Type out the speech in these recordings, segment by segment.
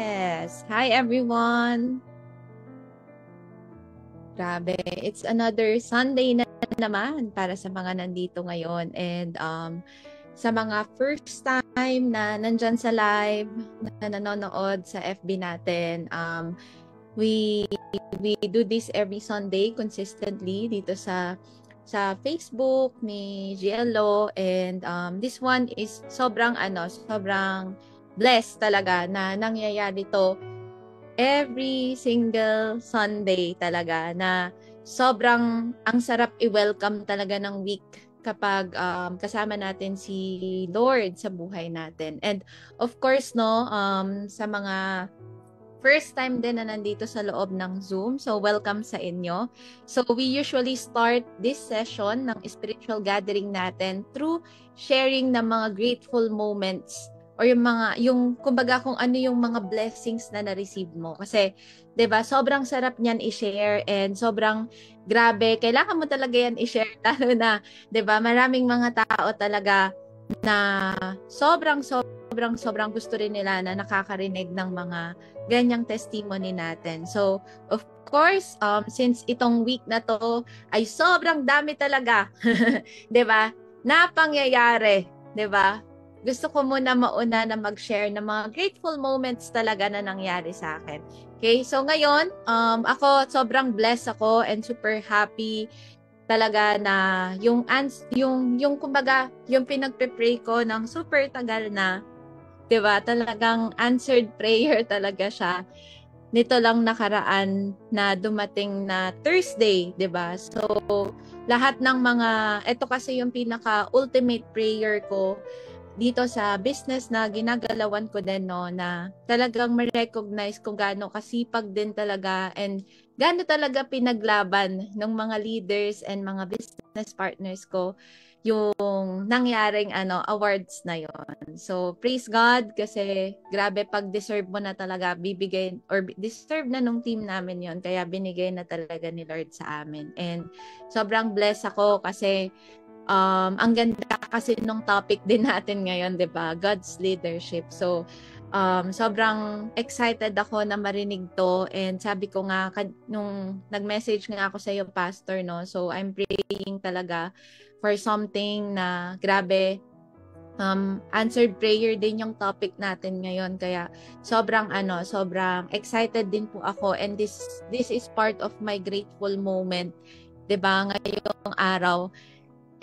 Yes. Hi, everyone. Grabe. It's another Sunday na naman para sa mga nandito ngayon. And sa mga first time na nandyan sa live, na nanonood sa FB natin, we do this every Sunday consistently dito sa Facebook ni GLO, and this one is sobrang blessed talaga na nangyayari to every single Sunday talaga, na sobrang ang sarap i-welcome talaga ng week kapag kasama natin si Lord sa buhay natin. And of course sa mga first time din na nandito sa loob ng Zoom, so welcome sa inyo. So we usually start this session ng spiritual gathering natin through sharing ng mga grateful moments, or yung kumbaga kung ano yung mga blessings na na-receive mo. Kasi 'di ba, sobrang sarap niyan i-share, and sobrang grabe, kailangan mo talaga yan i-share lalo na 'di ba, maraming mga tao talaga na sobrang gusto rin nila na nakakarinig ng mga ganyang testimony natin. So, of course, since itong week na to ay sobrang dami talaga, 'di ba? Na pangyayari, 'di ba? Gusto ko muna mauna na mag-share ng mga grateful moments talaga na nangyari sa akin. Okay? So ngayon, ako sobrang blessed ako and super happy talaga na yung kumbaga yung pinagpe-pray ko ng super tagal na, 'di ba? Talagang answered prayer talaga siya. Nito lang nakaraan na dumating na Thursday, 'di ba? So lahat ng ito kasi yung pinaka ultimate prayer ko dito sa business na ginagalawan ko din, na talagang ma-recognize kung gaano kasipag din talaga and gaano talaga pinaglaban ng mga leaders and mga business partners ko yung nangyaring awards na yon. So praise God, kasi grabe, pag deserve mo na talaga, bibigay, or deserve na nung team namin yon, kaya binigay na talaga ni Lord sa amin. And sobrang blessed ako kasi ang ganda kasi nung topic din natin ngayon, 'di ba? God's leadership. So sobrang excited ako na marinig to, and sabi ko nga nung nag-message nga ako sa iyo, Pastor, so I'm praying talaga for something na grabe, answered prayer din yung topic natin ngayon, kaya sobrang excited din po ako, and this is part of my grateful moment, 'di ba, ngayong araw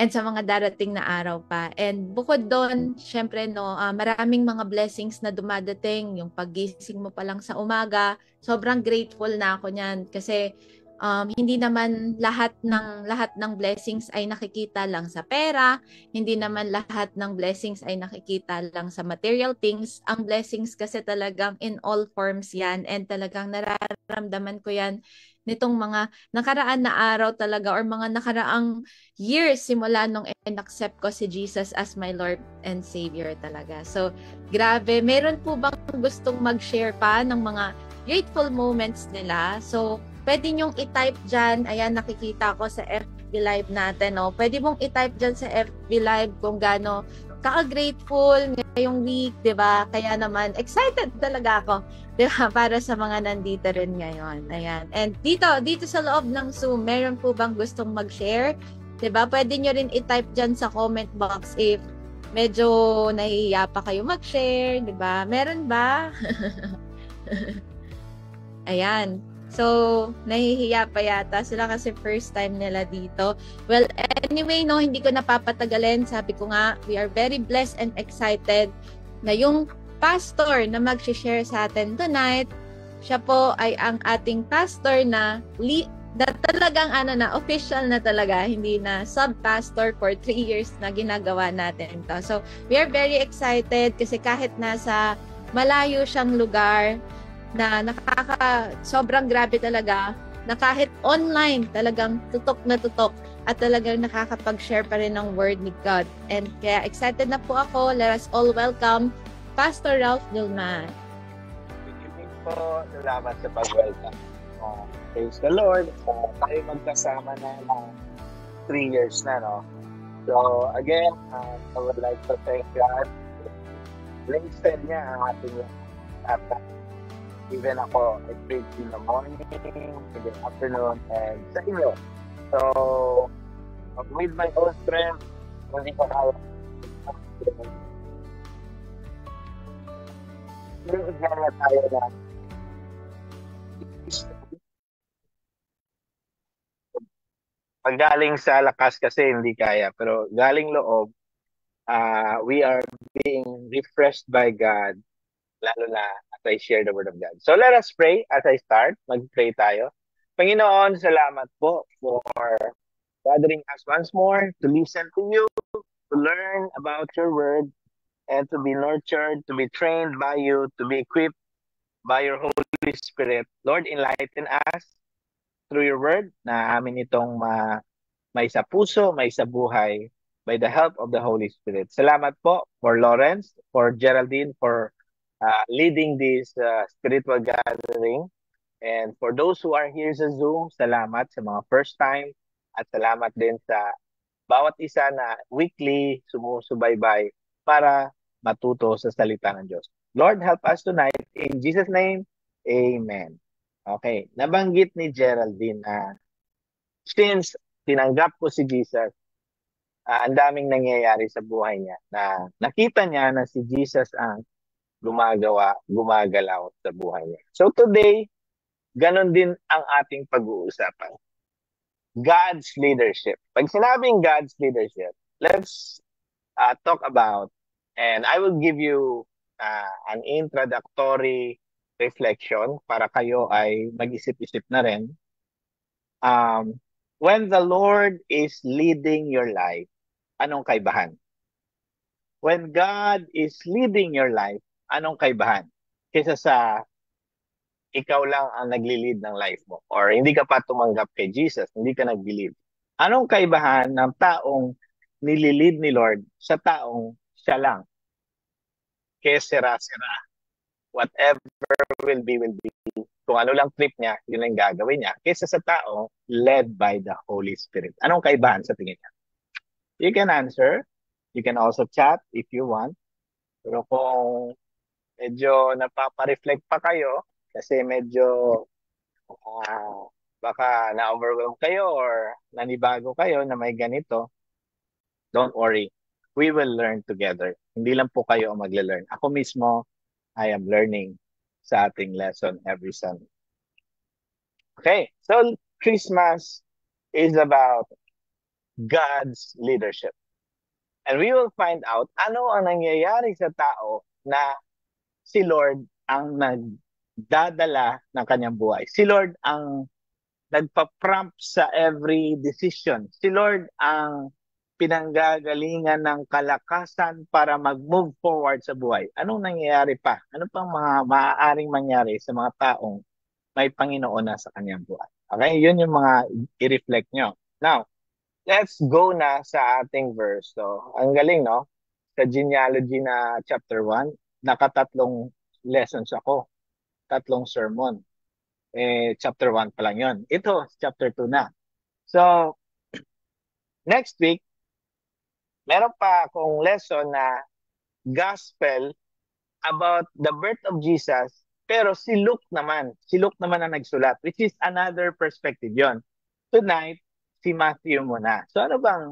and sa mga darating na araw pa. And bukod doon, syempre maraming mga blessings na dumadating, yung paggising mo pa lang sa umaga, sobrang grateful na ako niyan, kasi hindi naman lahat ng blessings ay nakikita lang sa pera, hindi naman lahat ng blessings ay nakikita lang sa material things. Ang blessings kasi talagang in all forms yan, and talagang nararamdaman ko yan nitong mga nakaraan na araw talaga, or mga nakaraang years simula nung in-accept ko si Jesus as my Lord and Savior talaga. So, grabe. Meron po bang gustong mag-share pa ng mga grateful moments nila? So, pwede nyong i-type dyan. Ayan, nakikita ko sa FB Live natin. Pwede mong i-type dyan sa FB Live kung gaano ka-grateful ngayong week, di ba? Kaya naman, excited talaga ako, di ba? Para sa mga nandito rin ngayon. Ayan. And dito sa loob ng Zoom, meron po bang gustong mag-share? Di ba? Pwede nyo rin i-type dyan sa comment box if medyo nahihiya pa kayo mag-share, di ba? Meron ba? Ayan. So, nahihiya pa yata sila kasi first time nila dito. Well, anyway, hindi ko napapatagalin. Sabi ko nga, we are very blessed and excited na yung pastor na mag-share sa atin tonight, siya po ay ang ating pastor na talagang official na talaga, hindi na sub-pastor for 3 years na ginagawa natin to. So, we are very excited kasi kahit nasa malayo siyang lugar, na sobrang grabe talaga, na kahit online talagang tutok na tutok at talagang nakakapag-share pa rin ng word ni God. And kaya excited na po ako. Let us all welcome Pastor Ralph Dulman. Good evening po. Salamat sa pag-welcome. Praise the Lord. Tayo magkasama na ng 3 years na, no? So, again, I would like to thank God. Lengthen niya ang ating even ako, I prayed in the morning, in the afternoon, and sa inyo. So, with my own strength, hindi ko kaya. Nagigaya tayo na pag galing sa lakas kasi hindi kaya, pero galing loob, we are being refreshed by God, lalo na as I share the Word of God. So let us pray as I start. Mag-pray tayo. Panginoon, salamat po for gathering us once more to listen to you, to learn about your Word, and to be nurtured, to be trained by you, to be equipped by your Holy Spirit. Lord, enlighten us through your Word na amin itong may sa puso, may sa buhay, by the help of the Holy Spirit. Salamat po for Lawrence, for Geraldine, for leading this spiritual gathering. And for those who are here sa Zoom, salamat sa mga first time at salamat din sa bawat isa na weekly sumusubaybay para matuto sa salita ng Diyos. Lord, help us tonight. In Jesus' name, Amen. Okay, nabanggit ni Geraldine na since tinanggap ko si Jesus, ang daming nangyayari sa buhay niya na nakita niya na si Jesus ang gumagalaw sa buhay niya. So today, ganon din ang ating pag-uusapan. God's leadership. Pag sinabing God's leadership, let's talk about, and I will give you an introductory reflection para kayo ay mag-isip-isip na rin. When the Lord is leading your life, anong kaibahan? When God is leading your life, anong kaibahan? Kesa sa ikaw lang ang nagli-lead ng life mo or hindi ka pa tumanggap kay Jesus, hindi ka nagli-lead. Anong kaibahan ng taong nililid ni Lord sa taong siya lang? Kesera-sera. Whatever will be, will be. Kung ano lang trip niya, yun ang gagawin niya. Kesa sa tao, led by the Holy Spirit. Anong kaibahan sa tingin niya? You can answer. You can also chat if you want. Pero kung medyo napapareflect pa kayo, kasi medyo baka na-overwhelm kayo or nanibago kayo na may ganito, don't worry. We will learn together. Hindi lang po kayo ang magle-learn. Ako mismo, I am learning sa ating lesson every Sunday. Okay, so Christmas is about God's leadership. And we will find out ano ang nangyayari sa tao na si Lord ang nagdadala ng kanyang buhay. Si Lord ang nagpa-prompt sa every decision. Si Lord ang pinanggagalingan ng kalakasan para mag-move forward sa buhay. Anong nangyayari pa? Ano pang mga maaaring mangyari sa mga taong may Panginoon na sa kanyang buhay? Okay, yun yung mga i-reflect nyo. Now, let's go na sa ating verse. So, ang galing, no? Sa genealogy na chapter 1, nakatatlong lessons ako. Tatlong sermon. Chapter 1 pa lang yun. Ito, chapter 2 na. So, next week, meron pa akong lesson na gospel about the birth of Jesus, pero si Luke naman ang nagsulat, which is another perspective yon. Tonight, si Matthew muna. So ano bang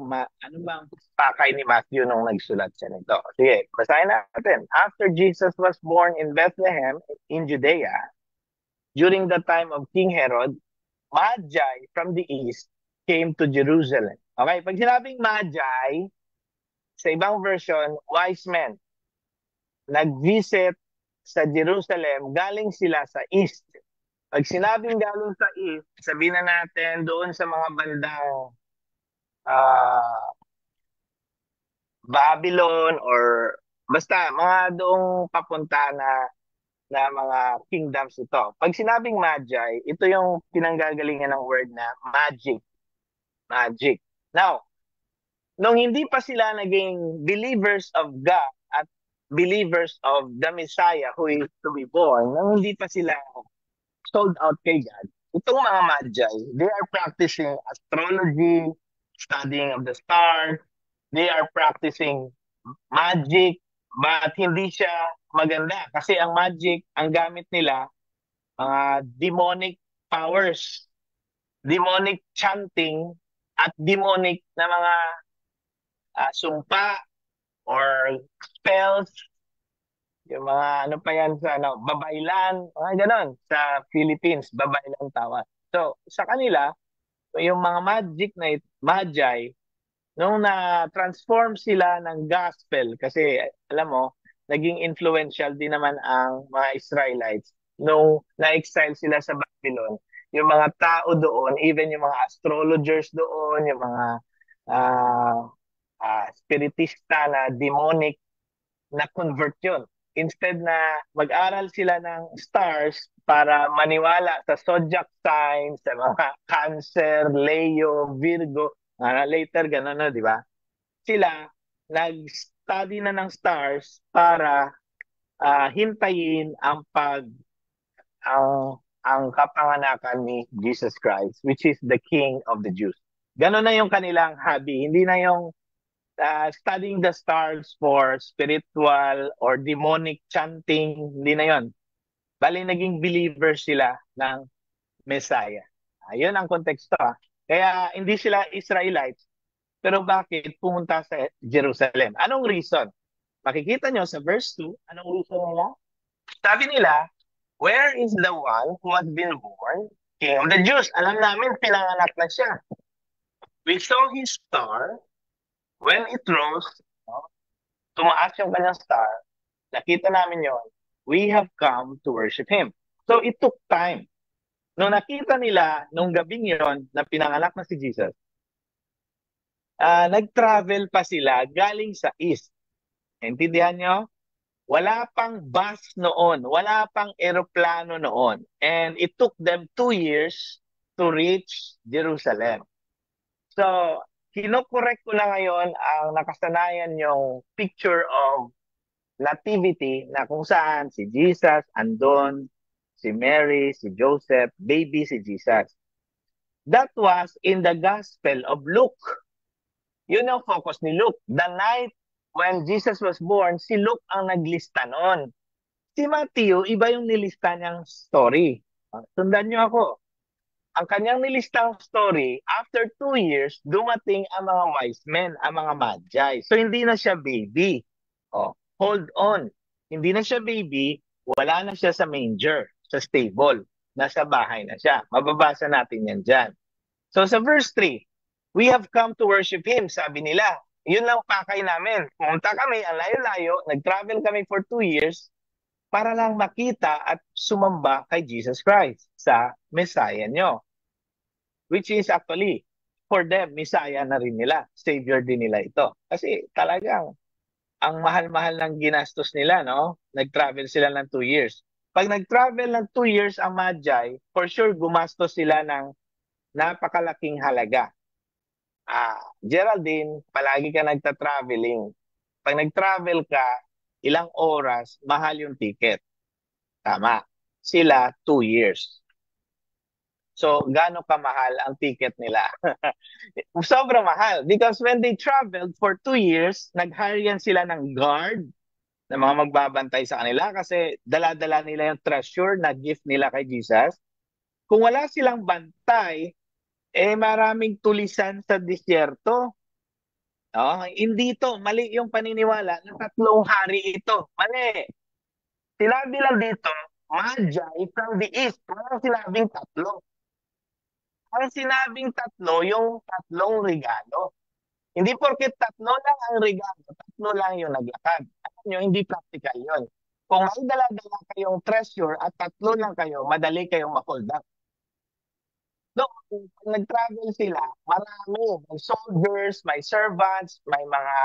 pakay ni Matthew nung nagsulat siya nito? Sige, basahin natin. After Jesus was born in Bethlehem in Judea, during the time of King Herod, Magi from the east came to Jerusalem. Okay, pag sinabing Magi, sa ibang version, wise men, nag-visit sa Jerusalem, galing sila sa east. Pag sinabing galing sa east, sabihin na natin doon sa mga bandang Babylon or basta mga doong papunta na mga kingdoms ito. Pag sinabing Magi, ito yung pinanggagalingan ng word na magic. Magic. Now, nung hindi pa sila naging believers of God at believers of the Messiah who is to be born, nung hindi pa sila sold out kay God, itong mga Magi, they are practicing astrology, studying of the stars, they are practicing magic, but hindi siya maganda. Kasi ang magic, ang gamit nila mga demonic powers, demonic chanting, at demonic na mga sumpa or spells, yung mga ano pa yan sa babaylan, mga ganon. Sa Philippines, babaylan tawag. So, sa kanila, yung mga magi, nung na-transform sila ng gospel, kasi alam mo, naging influential din naman ang mga Israelites nung na-exile sila sa Babylon. Yung mga tao doon, even yung mga astrologers doon, yung mga uh, spiritista na demonic, na-convert yun. Instead na mag-aral sila ng stars para maniwala sa zodiac signs, sa mga Cancer, Leo, Virgo, later gano'n na, di ba? Sila nag-study na ng stars para hintayin ang kapanganakan ni Jesus Christ, which is the King of the Jews. Ganon na yung kanilang hobby. Hindi na yung studying the stars for spiritual or demonic chanting, hindi na yon. Bali, naging believers sila ng Messiah. Ayun ang konteksto. Kaya hindi sila Israelites, pero bakit pumunta sa Jerusalem? Anong reason? Makikita nyo sa verse 2, anong reason nila? Sabi nila, where is the one who has been born? King of the Jews. Alam namin, pinanganak na siya. We saw his star when it rose, tumaas yung kanyang star, nakita namin yon. We have come to worship Him. So it took time. Nung nakita nila, nung gabing yon na pinanganak na si Jesus, nag-travel pa sila galing sa east. Intindihan nyo? Wala pang bus noon. Wala pang eroplano noon. And it took them 2 years to reach Jerusalem. So, kinokorek ko na ngayon ang nakasanayan yung picture of nativity na kung saan si Jesus andon, si Mary, si Joseph, baby si Jesus. That was in the Gospel of Luke. Yun ang focus ni Luke. The night when Jesus was born, si Luke ang naglista noon. Si Matthew, iba yung nilista niyang story. Sundan niyo ako. Ang kanyang nilistang story, after 2 years, dumating ang mga wise men, ang mga magi. So, hindi na siya baby. Hold on. Hindi na siya baby, wala na siya sa manger, sa stable. Nasa bahay na siya. Mababasa natin yan dyan. So, sa verse 3, we have come to worship Him, sabi nila. Yun lang pakay namin. Pumunta kami, ang layo-layo, nag-travel kami for 2 years, para lang makita at sumamba kay Jesus Christ sa Messiah nyo. Which is actually, for them, Messiah na rin nila. Savior din nila ito. Kasi talagang, ang mahal-mahal ng ginastos nila, no? Nag-travel sila ng 2 years. Pag nag-travel ng 2 years ang Magi, for sure, gumastos sila ng napakalaking halaga. Geraldine, palagi ka nagta-traveling. Pag nag-travel ka, ilang oras, mahal yung ticket. Tama. Sila, 2 years. So, gaano kamahal ang ticket nila? Sobrang mahal. Because when they traveled for 2 years, nag-hire yan sila ng guard na mga magbabantay sa kanila kasi dala-dala nila yung treasure na gift nila kay Jesus. Kung wala silang bantay, maraming tulisan sa disyerto. Hindi to. Mali yung paniniwala na 3 hari ito. Mali. Sinabi lang dito, Magi from the east. Walang sinabing 3. Ang sinabing 3, yung 3 regalo. Hindi porket 3 lang ang regalo, 3 lang yung naglakad. Alam nyo, hindi practical yun. Kung may dala-dala kayong treasure at 3 lang kayo, madali kayong ma-hold up. So, kung nag-travel sila, marami. May soldiers, may servants, may mga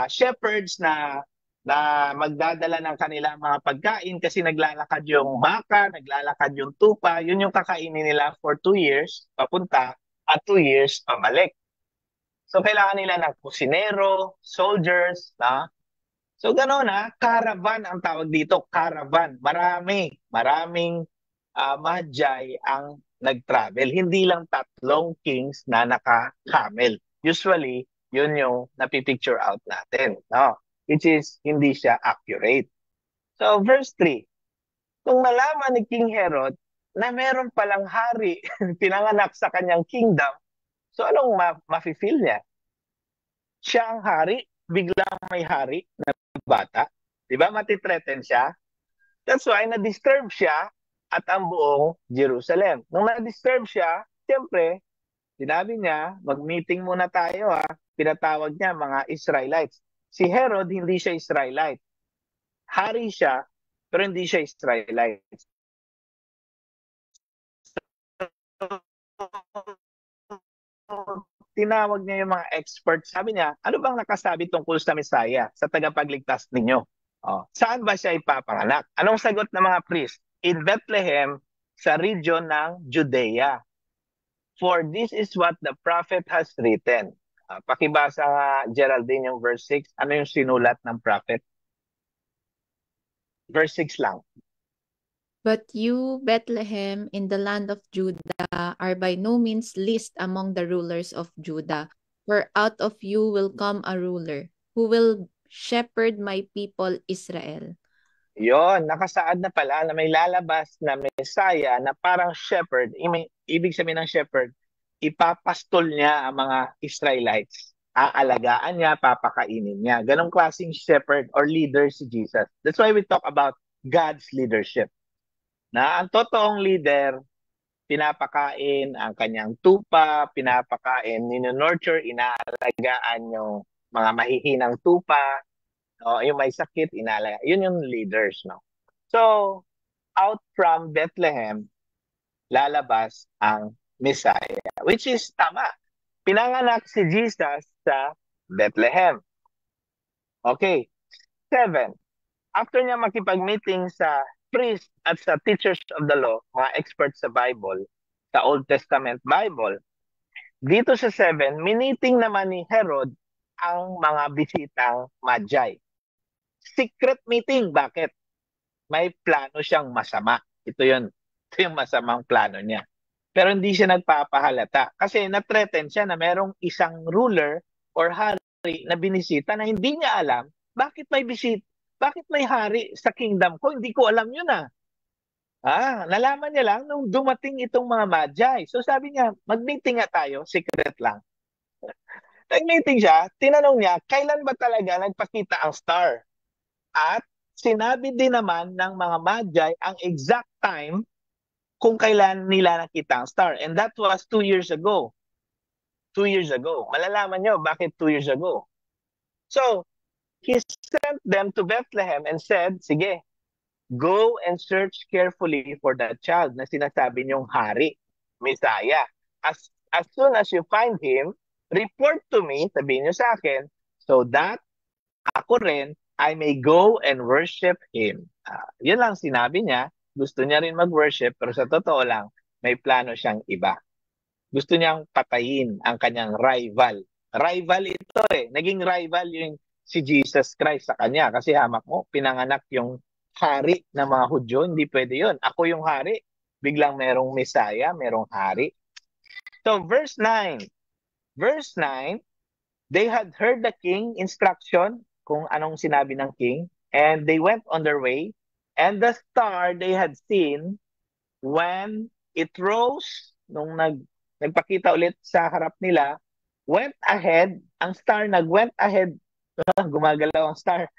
shepherds na magdadala ng kanilang mga pagkain kasi naglalakad yung baka, naglalakad yung tupa, yun yung kakainin nila for 2 years papunta at 2 years pabalik. So, kailangan nila ng kusinero, soldiers, So, gano'n caravan ang tawag dito, caravan. Maraming Magi ang nag-travel. Hindi lang 3 kings na naka-camel. Usually, yun yung napipicture out natin. No? Which is, hindi siya accurate. So, verse 3. Nung nalaman ni King Herod na meron palang hari pinanganak sa kanyang kingdom, so anong mafe-feel niya? Siya ang hari, biglang may hari na bata. Di ba? Matitreaten siya. That's why na-disturb siya at ang buong Jerusalem. Nung na-disturb siya, siyempre, sinabi niya, mag-meeting muna tayo ha. Pinatawag niya mga Israelites. Si Herod, hindi siya Israelite. Hari siya, pero hindi siya Israelite. Tinawag niya yung mga experts. Sabi niya, ano bang nakasabi tungkol sa Messiah, sa tagapagligtas ninyo? Oh, saan ba siya ipapanganak? Anong sagot ng mga priest? In Bethlehem, sa region ng Judea. For this is what the prophet has written. Pakibasa nga, Geraldine, yung verse 6. Ano yung sinulat ng prophet? Verse 6 lang. But you, Bethlehem, in the land of Judah, are by no means least among the rulers of Judah. For out of you will come a ruler, who will shepherd my people Israel. Yon, nakasaad na pala na may lalabas na Messiah na parang shepherd. Ibig sabihin ng shepherd, ipapastol niya ang mga Israelites. Aalagaan niya, papakainin niya. Ganong klaseng shepherd or leader si Jesus. That's why we talk about God's leadership. Na ang totoong leader, pinapakain ang kanyang tupa, pinapakain, nurture, inaalagaan yung mga mahihinang tupa, o yung may sakit, inaalagaan. Yun yung leaders, no? So, out from Bethlehem, lalabas ang Messiah, which is tama. Pinanganak si Jesus sa Bethlehem. Okay, 7. After niya makipag-meeting sa priest at sa teachers of the law, mga experts sa Bible, sa Old Testament Bible, dito sa 7, miniting naman ni Herod ang mga bisitang Magi. Secret meeting. Bakit? May plano siyang masama. Ito yun. Ito yung masamang plano niya. Pero hindi siya nagpapahalata. Kasi na-threaten siya na merong isang ruler or hari na binisita na hindi niya alam bakit may bakit may hari sa kingdom ko? Hindi ko alam yun ah. Nalaman niya lang nung dumating itong mga magi. So sabi niya, mag-meeting nga tayo, secret lang. Nag-meeting siya, tinanong niya, kailan ba talaga nagpakita ang star? At sinabi din naman ng mga magi ang exact time kung kailan nila nakita ang star. And that was 2 years ago. 2 years ago. Malalaman nyo bakit 2 years ago. So, he sent them to Bethlehem and said, sige, go and search carefully for that child na sinasabi niyong hari, Messiah. As soon as you find him, report to me, sabihin niyo sa akin, so that ako rin, I may go and worship him. Yun lang sinabi niya. Gusto niya rin mag-worship, pero sa totoo lang, may plano siyang iba. Gusto niyang patayin ang kanyang rival. Rival ito eh. Naging rival yung si Jesus Christ sa kanya. Kasi hamak mo, pinanganak yung hari ng mga Hudyo. Hindi pwede yun. Ako yung hari. Biglang merong Messiah, merong hari. So verse 9. Verse 9, they had heard the king instruction kung anong sinabi ng king, and they went on their way, and the star they had seen when it rose, nung nagpakita ulit sa harap nila, went ahead, ang star nag-went ahead, gumagalaw ang star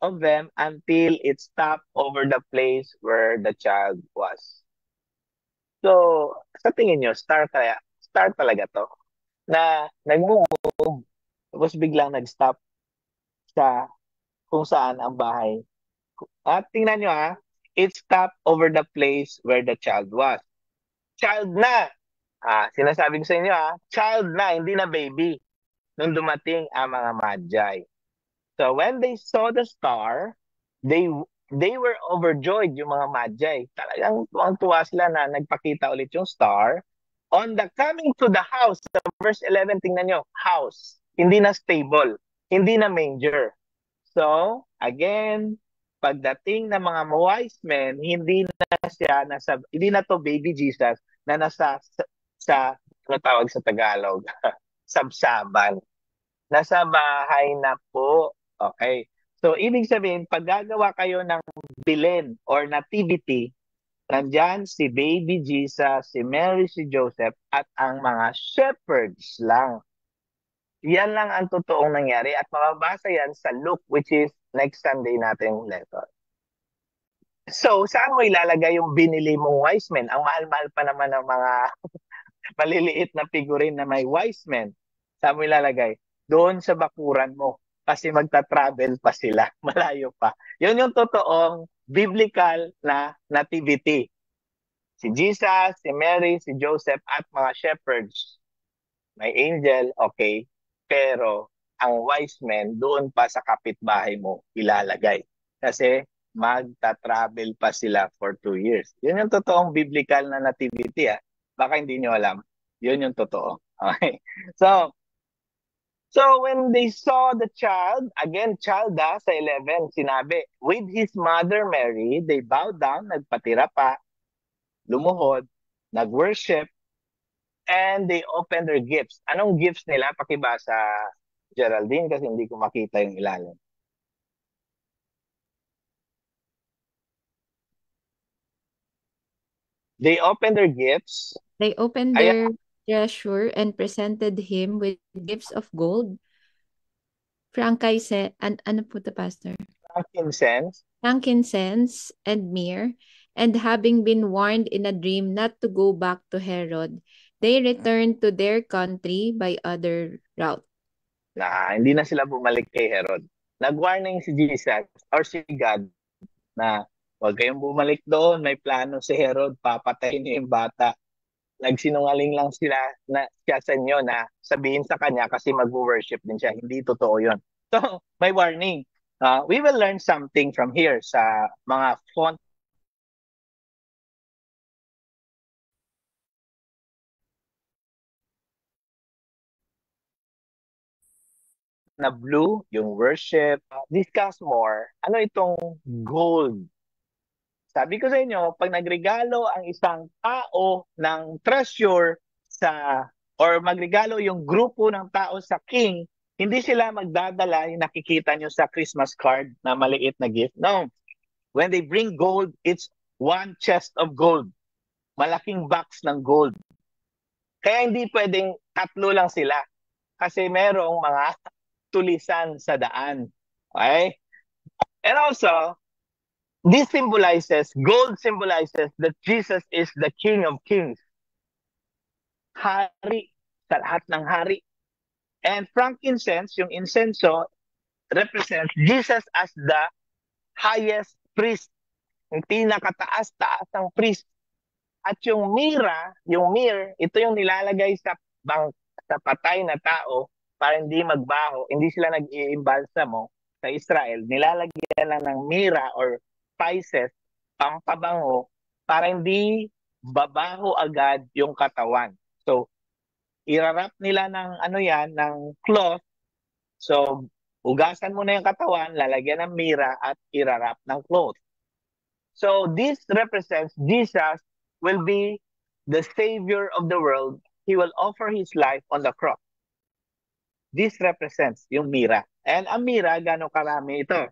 of them until it stopped over the place where the child was. So, sa tingin nyo, star talaga to, na nag-move, tapos biglang nag-stop sa kung saan ang bahay. At tingnan nyo it stopped over the place where the child was. Child na! Sinasabi ko sa inyo child na, hindi na baby. Nung dumating ang mga magi. So when they saw the star, they were overjoyed, yung mga magi. Talagang tuwang-tuwa sila na nagpakita ulit yung star. On the coming to the house, sa verse 11, tingnan nyo, house. Hindi na stable. Hindi na manger. So, again, pagdating ng mga wise men, hindi na to baby Jesus na nasa ano tawag sa Tagalog? Sabsaban. Nasa bahay na po. Okay. So, ibig sabihin, pag gagawa kayo ng Belen or nativity, nandyan si baby Jesus, si Mary, si Joseph, at ang mga shepherds lang. Yan lang ang totoong nangyari at mababasa yan sa Luke, which is next Sunday natin lesson. So, saan mo ilalagay yung binili mong wise men? Ang mahal-mahal pa naman ng mga maliliit na figurine na may wise men. Saan mo ilalagay? Doon sa bakuran mo. Kasi magta-travel pa sila. Malayo pa. Yun yung totoong biblical na nativity. Si Jesus, si Mary, si Joseph, at mga shepherds. May angel, okay. Pero ang wise men, doon pa sa kapitbahay mo ilalagay. Kasi magta-travel pa sila for 2 years. Yun yung totoong biblical na nativity. Baka hindi nyo alam. Yun yung totoo. Okay. So when they saw the child, again, child sa 11, sinabi, with his mother Mary, they bowed down, nagpatira pa, lumuhod, nag-worship, and they opened their gifts. Anong gifts nila? Pakibasa, Geraldine, kasi hindi ko makita yung ilalim. They opened their gifts. They opened their treasure and presented him with gifts of gold, frankincense, and ano po the pastor? Frankincense and myrrh. And having been warned in a dream not to go back to Herod, they returned to their country by other route. Hindi na sila bumalik kay Herod. Nag-warning si Jesus or si God na huwag kayong bumalik doon, may plano si Herod, papatayin niya yung bata. Nagsinungaling lang siya sa inyo na sabihin sa kanya kasi mag-worship din siya. Hindi totoo yun. So, may warning. We will learn something from here sa mga font na blue, yung worship. Discuss more. Ano itong gold? Sabi ko sa inyo, pag nagregalo ang isang tao ng treasure or magregalo yung grupo ng tao sa king, hindi sila magdadala yung nakikita nyo sa Christmas card na maliit na gift. No. When they bring gold, it's one chest of gold. Malaking box ng gold. Kaya hindi pwedeng tatlo lang sila. Kasi merong mga tulisan sa daan. Okay? And also, gold symbolizes that Jesus is the King of Kings. Hari sa lahat ng hari. And frankincense, yung incenso, represents Jesus as the highest priest. Yung pinakataas-taas ng priest. At yung myrrh, ito yung nilalagay sa patay na tao para hindi magbaho, hindi sila nag-iimbalsamo sa Israel. Nilalagyan lang ng myrrh or spices, pampabango, para hindi babaho agad yung katawan. So, irarap nila ng ng cloth. So, ugasan mo na yung katawan, lalagyan ng myrrh at irarap ng cloth. So, this represents Jesus will be the Savior of the world. He will offer His life on the cross. This represents yung myrrh. And ang myrrh, gano'ng karami ito?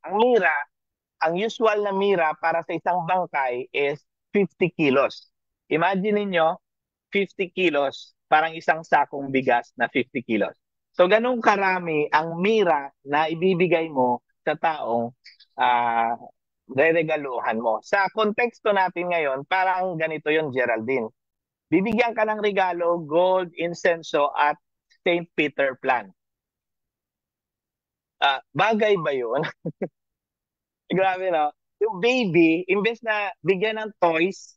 Ang myrrh, ang usual na myrrh para sa isang bangkay is 50 kilos. Imagine niyo 50 kilos, parang isang sakong bigas na 50 kilos. So, ganun karami ang myrrh na ibibigay mo sa taong reregaluhan mo. Sa konteksto natin ngayon, parang ganito yung Geraldine. Bibigyan ka ng regalo, gold, incenso, at St. Peter plant. Bagay ba yun? Grabe, no? Yung baby, imbes na bigyan ng toys,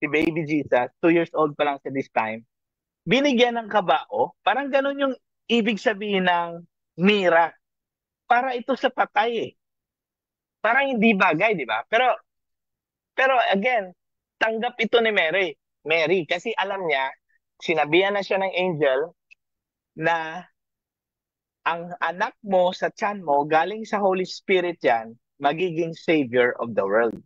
si baby Jesus, 2 years old pa lang sa this time, binigyan ng kabao, parang ganun yung ibig sabihin ng mira. Para ito sa patay Parang hindi bagay, di ba? Pero again, tanggap ito ni Mary, kasi alam niya, sinabihan na siya ng angel na ang anak mo sa tiyan mo, galing sa Holy Spirit yan, magiging Savior of the world.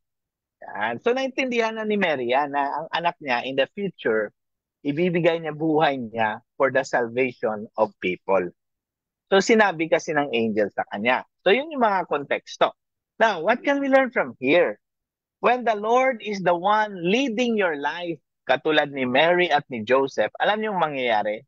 Yan. So naintindihan na ni Mary yan, na ang anak niya in the future, ibibigay niya buhay niya for the salvation of people. So sinabi kasi ng angel sa kanya. So yun yung mga konteksto. Now, what can we learn from here? When the Lord is the one leading your life, katulad ni Mary at ni Joseph, alam niyo yung mangyayari?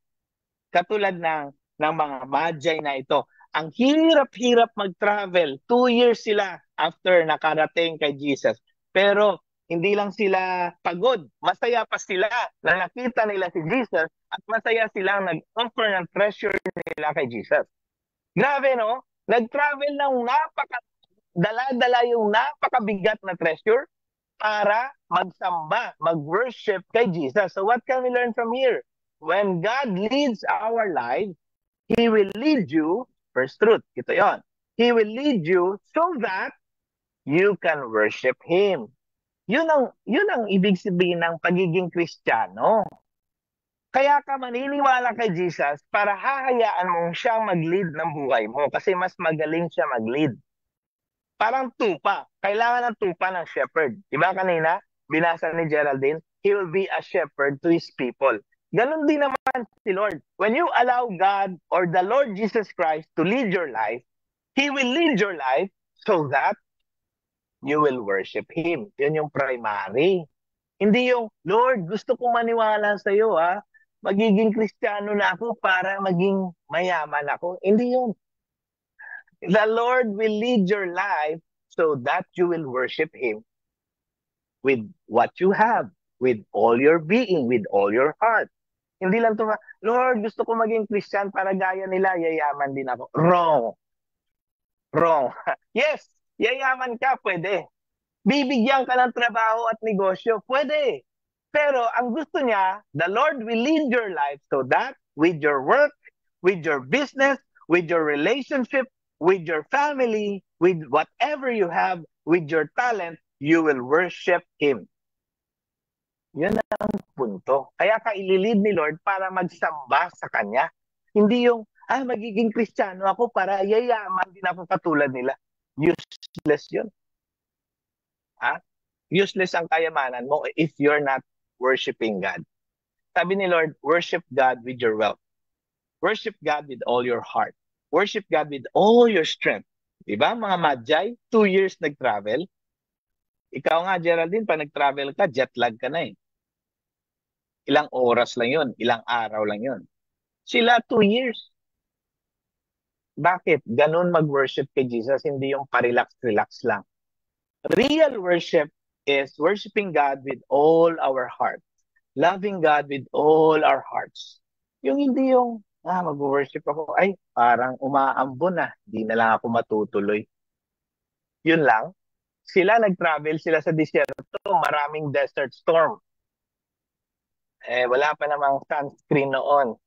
Katulad ng mga magi na ito. Ang hirap-hirap mag-travel. 2 years sila after nakarating kay Jesus. Pero hindi lang sila pagod. Masaya pa sila na nakita nila si Jesus at masaya silang nag-offer ng treasure nila kay Jesus. Grabe, no? Nag-travel ng dala-dala yung napakabigat na treasure para magsamba, mag-worship kay Jesus. So what can we learn from here? When God leads our life, He will lead you, first truth, ito yon. He will lead you so that you can worship Him. Yun ang ibig sabihin ng pagiging Kristiyano. Kaya ka maniniwala kay Jesus para hahayaan mong siyang mag-lead ng buhay mo kasi mas magaling siya mag-lead. Parang tupa. Kailangan ng tupa ng shepherd. Diba kanina, binasa ni Geraldine, He will be a shepherd to His people. Ganon din naman si Lord. When you allow God or the Lord Jesus Christ to lead your life, He will lead your life so that you will worship Him. Yun yung primary. Hindi yung, Lord, gusto kong maniwala sa iyo, ha? Magiging Kristiyano na ako para maging mayaman ako. Hindi yun. The Lord will lead your life so that you will worship Him with what you have, with all your being, with all your heart. Hindi lang ito, Lord, gusto ko maging Christian para gaya nila, yayaman din ako. Wrong. Wrong. Yes, yayaman ka, pwede. Bibigyan ka ng trabaho at negosyo, pwede. Pero ang gusto niya, the Lord will lead your life so that with your work, with your business, with your relationship, with your family, with whatever you have, with your talent, you will worship Him. Yun ang punto. Kaya ka ililid ni Lord para magsamba sa Kanya. Hindi yung, magiging Kristiyano ako para yayaman din ako katulad nila. Useless yun. Useless ang kayamanan mo if you're not worshiping God. Sabi ni Lord, worship God with your wealth. Worship God with all your heart. Worship God with all your strength. Diba, mga Magi, 2 years nag-travel. Ikaw nga, Geraldine, pag nag-travel ka, jet lag ka na eh. Ilang oras lang yun, ilang araw lang yun. Sila 2 years. Bakit? Ganun mag-worship kay Jesus, hindi yung parelax-relax lang. Real worship is worshiping God with all our heart. Loving God with all our hearts. Yung hindi yung, mag-worship ako, parang umaambon na, di na lang ako matutuloy. Yun lang. Sila nag-travel sila sa disyerto, maraming desert storm. Wala pa namang sunscreen noon.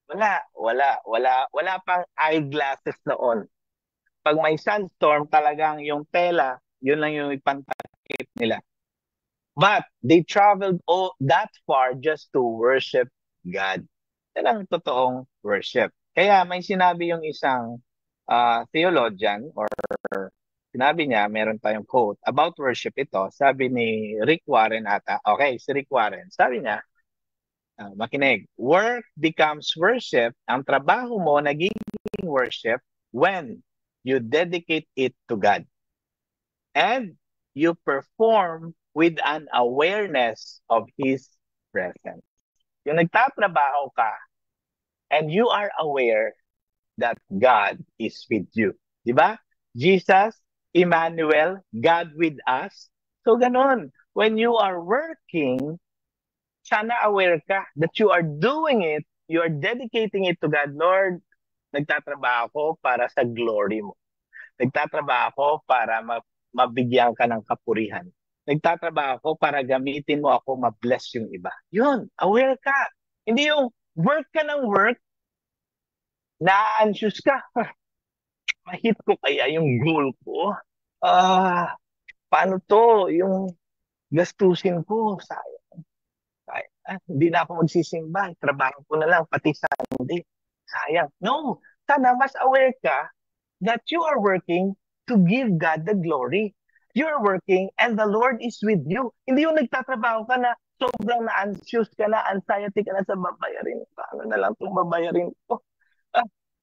Wala pang eyeglasses noon. Pag may sunstorm, talagang yung tela, yun lang yung ipantakip nila. But they traveled that far just to worship God. Yan ang totoong worship. Kaya may sinabi yung isang theologian or sinabi niya, meron tayong quote about worship ito. Sabi ni Rick Warren ata. Okay, si Rick Warren. Sabi niya, makinig, work becomes worship. Ang trabaho mo nagiging worship when you dedicate it to God. And you perform with an awareness of His presence. Yung nagtatrabaho ka, and you are aware that God is with you. Diba? Jesus, Emmanuel, God with us. So ganon. When you are working, sana aware ka that you are doing it, you are dedicating it to God. Lord, nagtatrabaho ko para sa glory mo. Nagtatrabaho ko para mabigyan ka ng kapurihan. Nagtatrabaho ako para gamitin mo ako ma-bless yung iba. Yun, aware ka. Hindi yung work ka ng work, na-anxious ka. Mahit ko kaya yung goal ko? Paano to? Yung gastusin ko, sayang. Hindi na ako magsisimba. Trabaho ko na lang, pati Sunday. Sayang. No, sana mas aware ka that you are working to give God the glory. You're working and the Lord is with you. Hindi yung nagtatrabaho ka na sobrang na-anxious ka na, anxiety ka na sa babayarin. Paano na lang itong babayarin ko?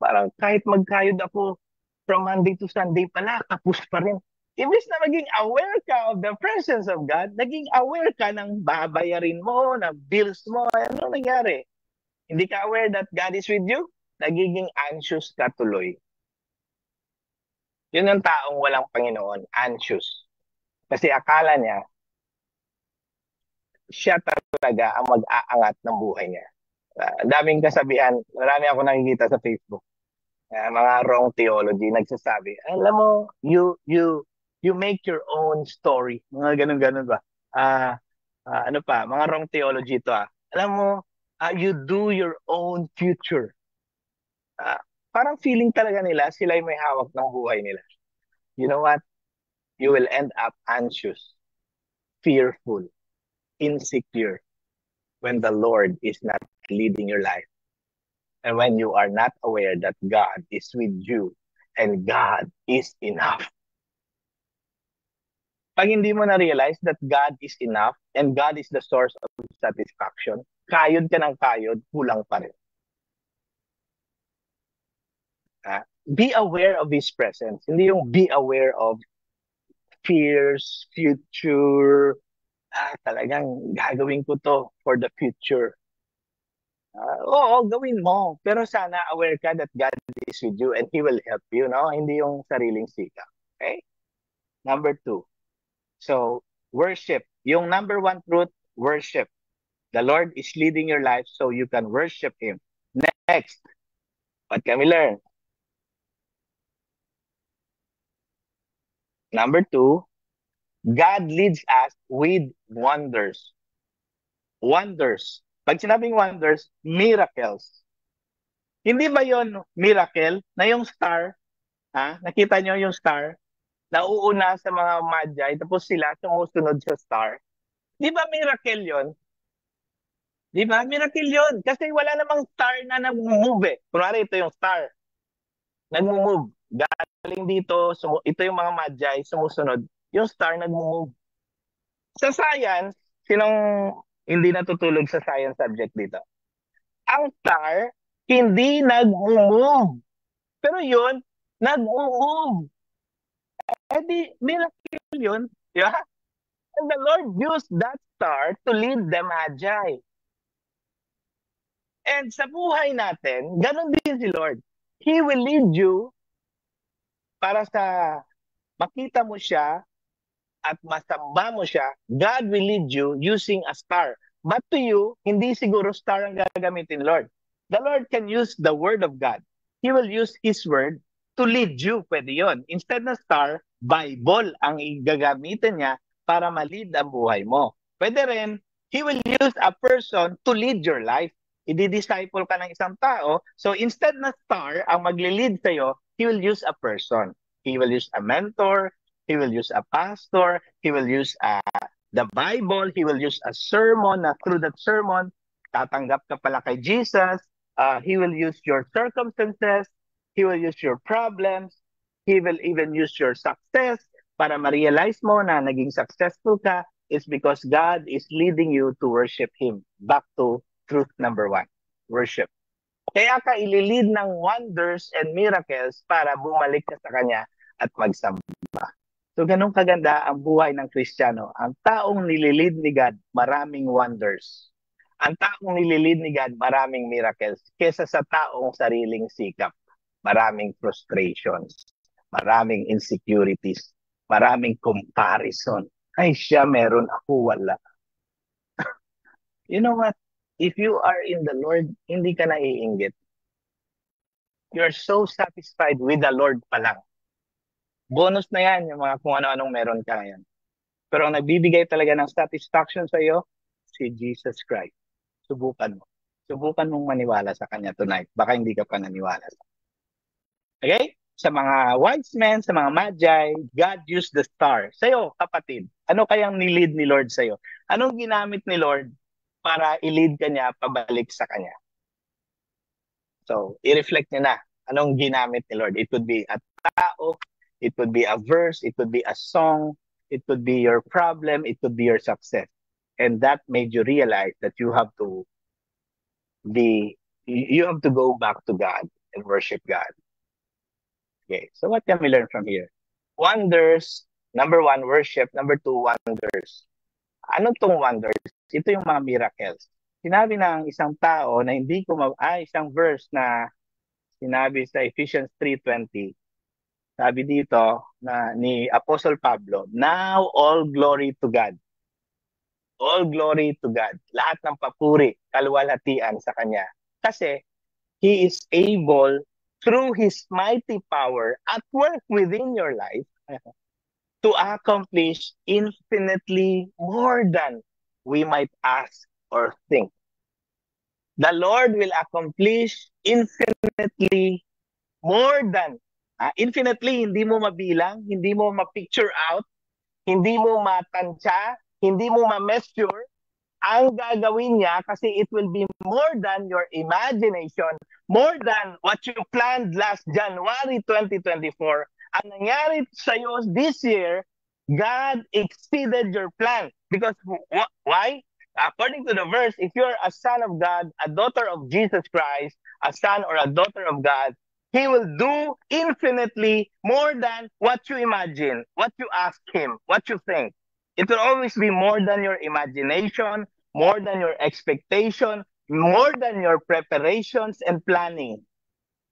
Parang kahit magkayod ako from Monday to Sunday pala, kapos pa rin. Imbis na maging aware ka of the presence of God, naging aware ka ng babayarin mo, ng bills mo. Ano nangyari? Hindi ka aware that God is with you? Nagiging anxious ka tuloy. Yun ang taong walang Panginoon, anxious. Kasi akala niya, siya talaga ang mag-aangat ng buhay niya. Daming kasabihan, marami ako nakikita sa Facebook. Mga wrong theology nagsasabi, alam mo, you make your own story. Mga ganun-ganun ba? Ano pa, mga wrong theology to Alam mo, you do your own future. Parang feeling talaga nila, sila yung may hawak ng buhay nila. You know what? You will end up anxious, fearful, insecure when the Lord is not leading your life. And when you are not aware that God is with you and God is enough. Pag hindi mo na-realize that God is enough and God is the source of satisfaction, kayod ka ng kayod, kulang pa rin. Be aware of His presence. Hindi yung be aware of fears, future. Talagang gagawin ko to for the future. Oo, gawin mo. Pero sana aware ka that God is with you and He will help you, no? Hindi yung sariling sikap. Okay? Number 2. So, worship. Yung number 1 truth, worship. The Lord is leading your life so you can worship Him. Next, what can we learn? Number 2, God leads us with wonders. Wonders. Pag sinabing wonders, miracles. Hindi ba yon miracle na yung star, nakita nyo yung star, nauuna sa mga magi, tapos sila sumusunod sa star? Di ba miracle yon? Di ba? Miracle yon. Kasi wala namang star na nag-move eh. Kunwari ito yung star. Nag-move. Galing dito, ito yung mga magi, sumusunod. Yung star nag-move. Sa science, sinong hindi natutulog sa science subject dito? Ang star, hindi nag-move. Pero yun, nag-move. Eh di, miracle yun. Yeah? And the Lord used that star to lead the magi. And sa buhay natin, ganun din si Lord. He will lead you para sa makita mo siya at masamba mo siya. God will lead you using a star. But to you, hindi siguro star ang gagamitin, Lord. The Lord can use the Word of God. He will use His Word to lead you. Pwede yun. Instead na star, Bible ang gagamitin niya para ma-lead ang buhay mo. Pwede rin, He will use a person to lead your life. I-disciple ka ng isang tao. So instead na star ang magli-lead sa'yo, He will use a person. He will use a mentor. He will use a pastor. He will use the Bible. He will use a sermon na through that sermon, tatanggap ka pala kay Jesus. He will use your circumstances. He will use your problems. He will even use your success para ma-realize mo na naging successful ka is because God is leading you to worship Him. Back to truth number 1, worship. Kaya ka ililid ng wonders and miracles para bumalik ka sa Kanya at magsamba. So ganun kaganda ang buhay ng Kristiyano. Ang taong nililid ni God, maraming wonders. Ang taong nililid ni God, maraming miracles. Kesa sa taong sariling sikap, maraming frustrations, maraming insecurities, maraming comparison. Ay siya meron, ako wala. You know what? If you are in the Lord, hindi ka naiinggit. You're so satisfied with the Lord pa lang. Bonus na yan, yung mga kung ano-anong meron ka ngayon. Pero ang nagbibigay talaga ng satisfaction sa iyo, si Jesus Christ. Subukan mo. Subukan mong maniwala sa Kanya tonight. Baka hindi ka pa naniwala. Okay? Sa mga wise men, sa mga magi, God used the star. Sa'yo, kapatid, ano kayang nilid ni Lord sa'yo? Anong ginamit ni Lord para i-lead ka niya pabalik sa Kanya? So, i-reflect niya na. Anong ginamit ni Lord? It could be a tao, it could be a verse, it could be a song, it could be your problem, it could be your success. And that made you realize that you have to go back to God and worship God. Okay, so what can we learn from here? Wonders, number one, worship. Number two, wonders. Ano tong wonders? Ito yung mga miracles. Sinabi ng isang tao na hindi ko isang verse na sinabi sa Ephesians 3:20. Sabi dito na ni Apostle Pablo, now all glory to God. All glory to God. Lahat ng papuri, kalwalhatian sa Kanya. Kasi He is able, through His mighty power at work within your life, to accomplish infinitely more than we might ask or think. The Lord will accomplish infinitely more than, infinitely, hindi mo mabilang, hindi mo ma-picture out, hindi mo matansya, hindi mo ma-measure. Ang gagawin niya kasi it will be more than your imagination, more than what you planned last January 2024. Ang nangyari sa'yo this year, God exceeded your plan. Because why? According to the verse, if you're a son of God, a daughter of Jesus Christ, a son or a daughter of God, He will do infinitely more than what you imagine, what you ask Him, what you think. It will always be more than your imagination, more than your expectation, more than your preparations and planning.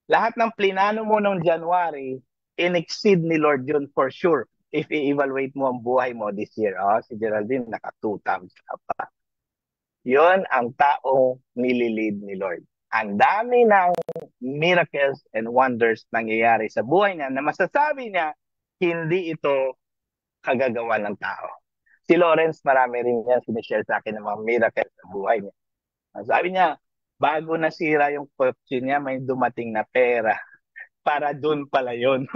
Lahat ng plinano mo noong January, in-exceed ni Lord yun for sure. If i-evaluate mo ang buhay mo this year, si Geraldine, naka 2 thumbs up pa. Yun ang taong nililid ni Lord. Ang dami ng miracles and wonders nangyayari sa buhay niya na masasabi niya, hindi ito kagagawa ng tao. Si Lawrence, marami rin yan sinishare sa akin ng mga miracles sa buhay niya. Sabi niya, bago nasira yung kotse niya, may dumating na pera. Para doon pala yun.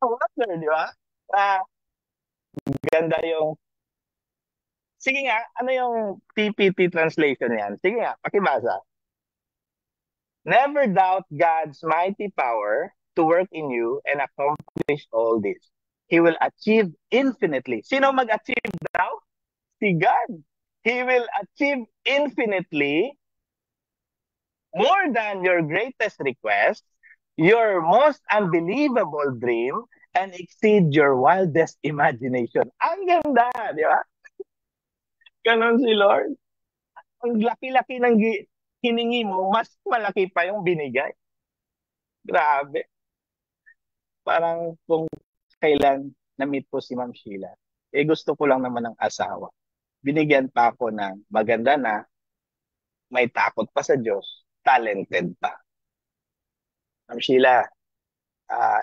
Wonder, di ba? Ganda yung... Sige nga, ano yung PPT translation yan? Sige nga, pakibasa. Never doubt God's mighty power to work in you and accomplish all this. He will achieve infinitely. Sino mag-achieve daw? Si God. He will achieve infinitely more than your greatest request, your most unbelievable dream, and exceed your wildest imagination. Ang ganda, di ba? Ganon si Lord. Ang laki-laki ng hiningi mo, mas malaki pa yung binigay. Grabe. Parang kung kailan na-meet po si Ma'am Sheila, gusto ko lang naman ng asawa. Binigyan pa ako ng maganda na, may takot pa sa Diyos, talented pa. Ma'am Sheila,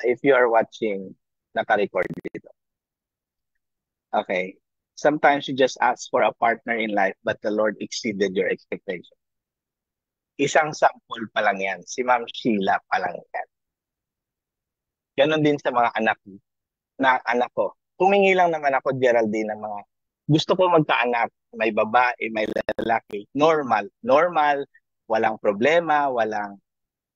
if you are watching, naka-record dito. Okay. Sometimes you just ask for a partner in life, but the Lord exceeded your expectation. Isang sample pa lang yan. Si Ma'am Sheila pa lang yan. Ganon din sa mga anak ko. Humingi lang naman ako, Geraldine, ng mga gusto ko magkaanak. May babae, may lalaki. Normal, walang problema, walang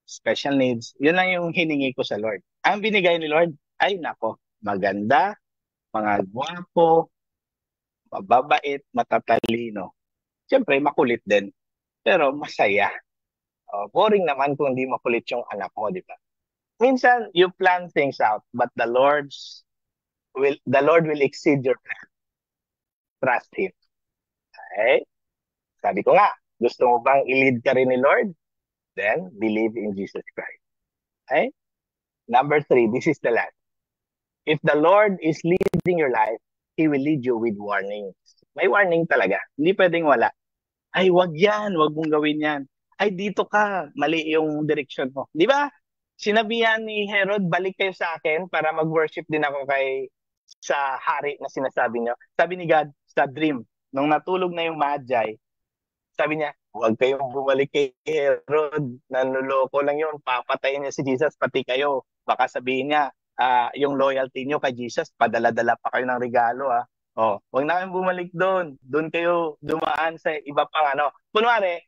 special needs. Yun lang yung hiningi ko sa Lord. Ang binigay ni Lord, ay nako, maganda, mga gwapo, mababait, matatalino. Siyempre, makulit din. Pero masaya. Boring naman kung hindi makulit yung anak mo, di ba? Minsan, you plan things out, but the Lord will exceed your plan. Trust Him. Okay? Sabi ko nga, gusto mo bang i-lead ka rin ni Lord? Then, believe in Jesus Christ. Okay? Number 3, this is the last. If the Lord is leading your life, He will lead you with warnings. May warning talaga. Hindi pwedeng wala. Ay, wag yan. Wag mong gawin yan. Ay, dito ka. Mali yung direction mo. Di ba? Sinabihan ni Herod, balik kayo sa akin para mag-worship din ako sa hari na sinasabi niyo. Sabi ni God, sa dream, nung natulog na yung Magi, sabi niya, huwag kayong bumalik kay Herod. Nanloloko lang yun. Papatayin niya si Jesus, pati kayo. Baka sabihin niya, yung loyalty niyo kay Jesus, padala-dala pa kayo ng regalo. Huwag na kayong bumalik doon. Doon kayo dumaan sa iba pang Kunwari,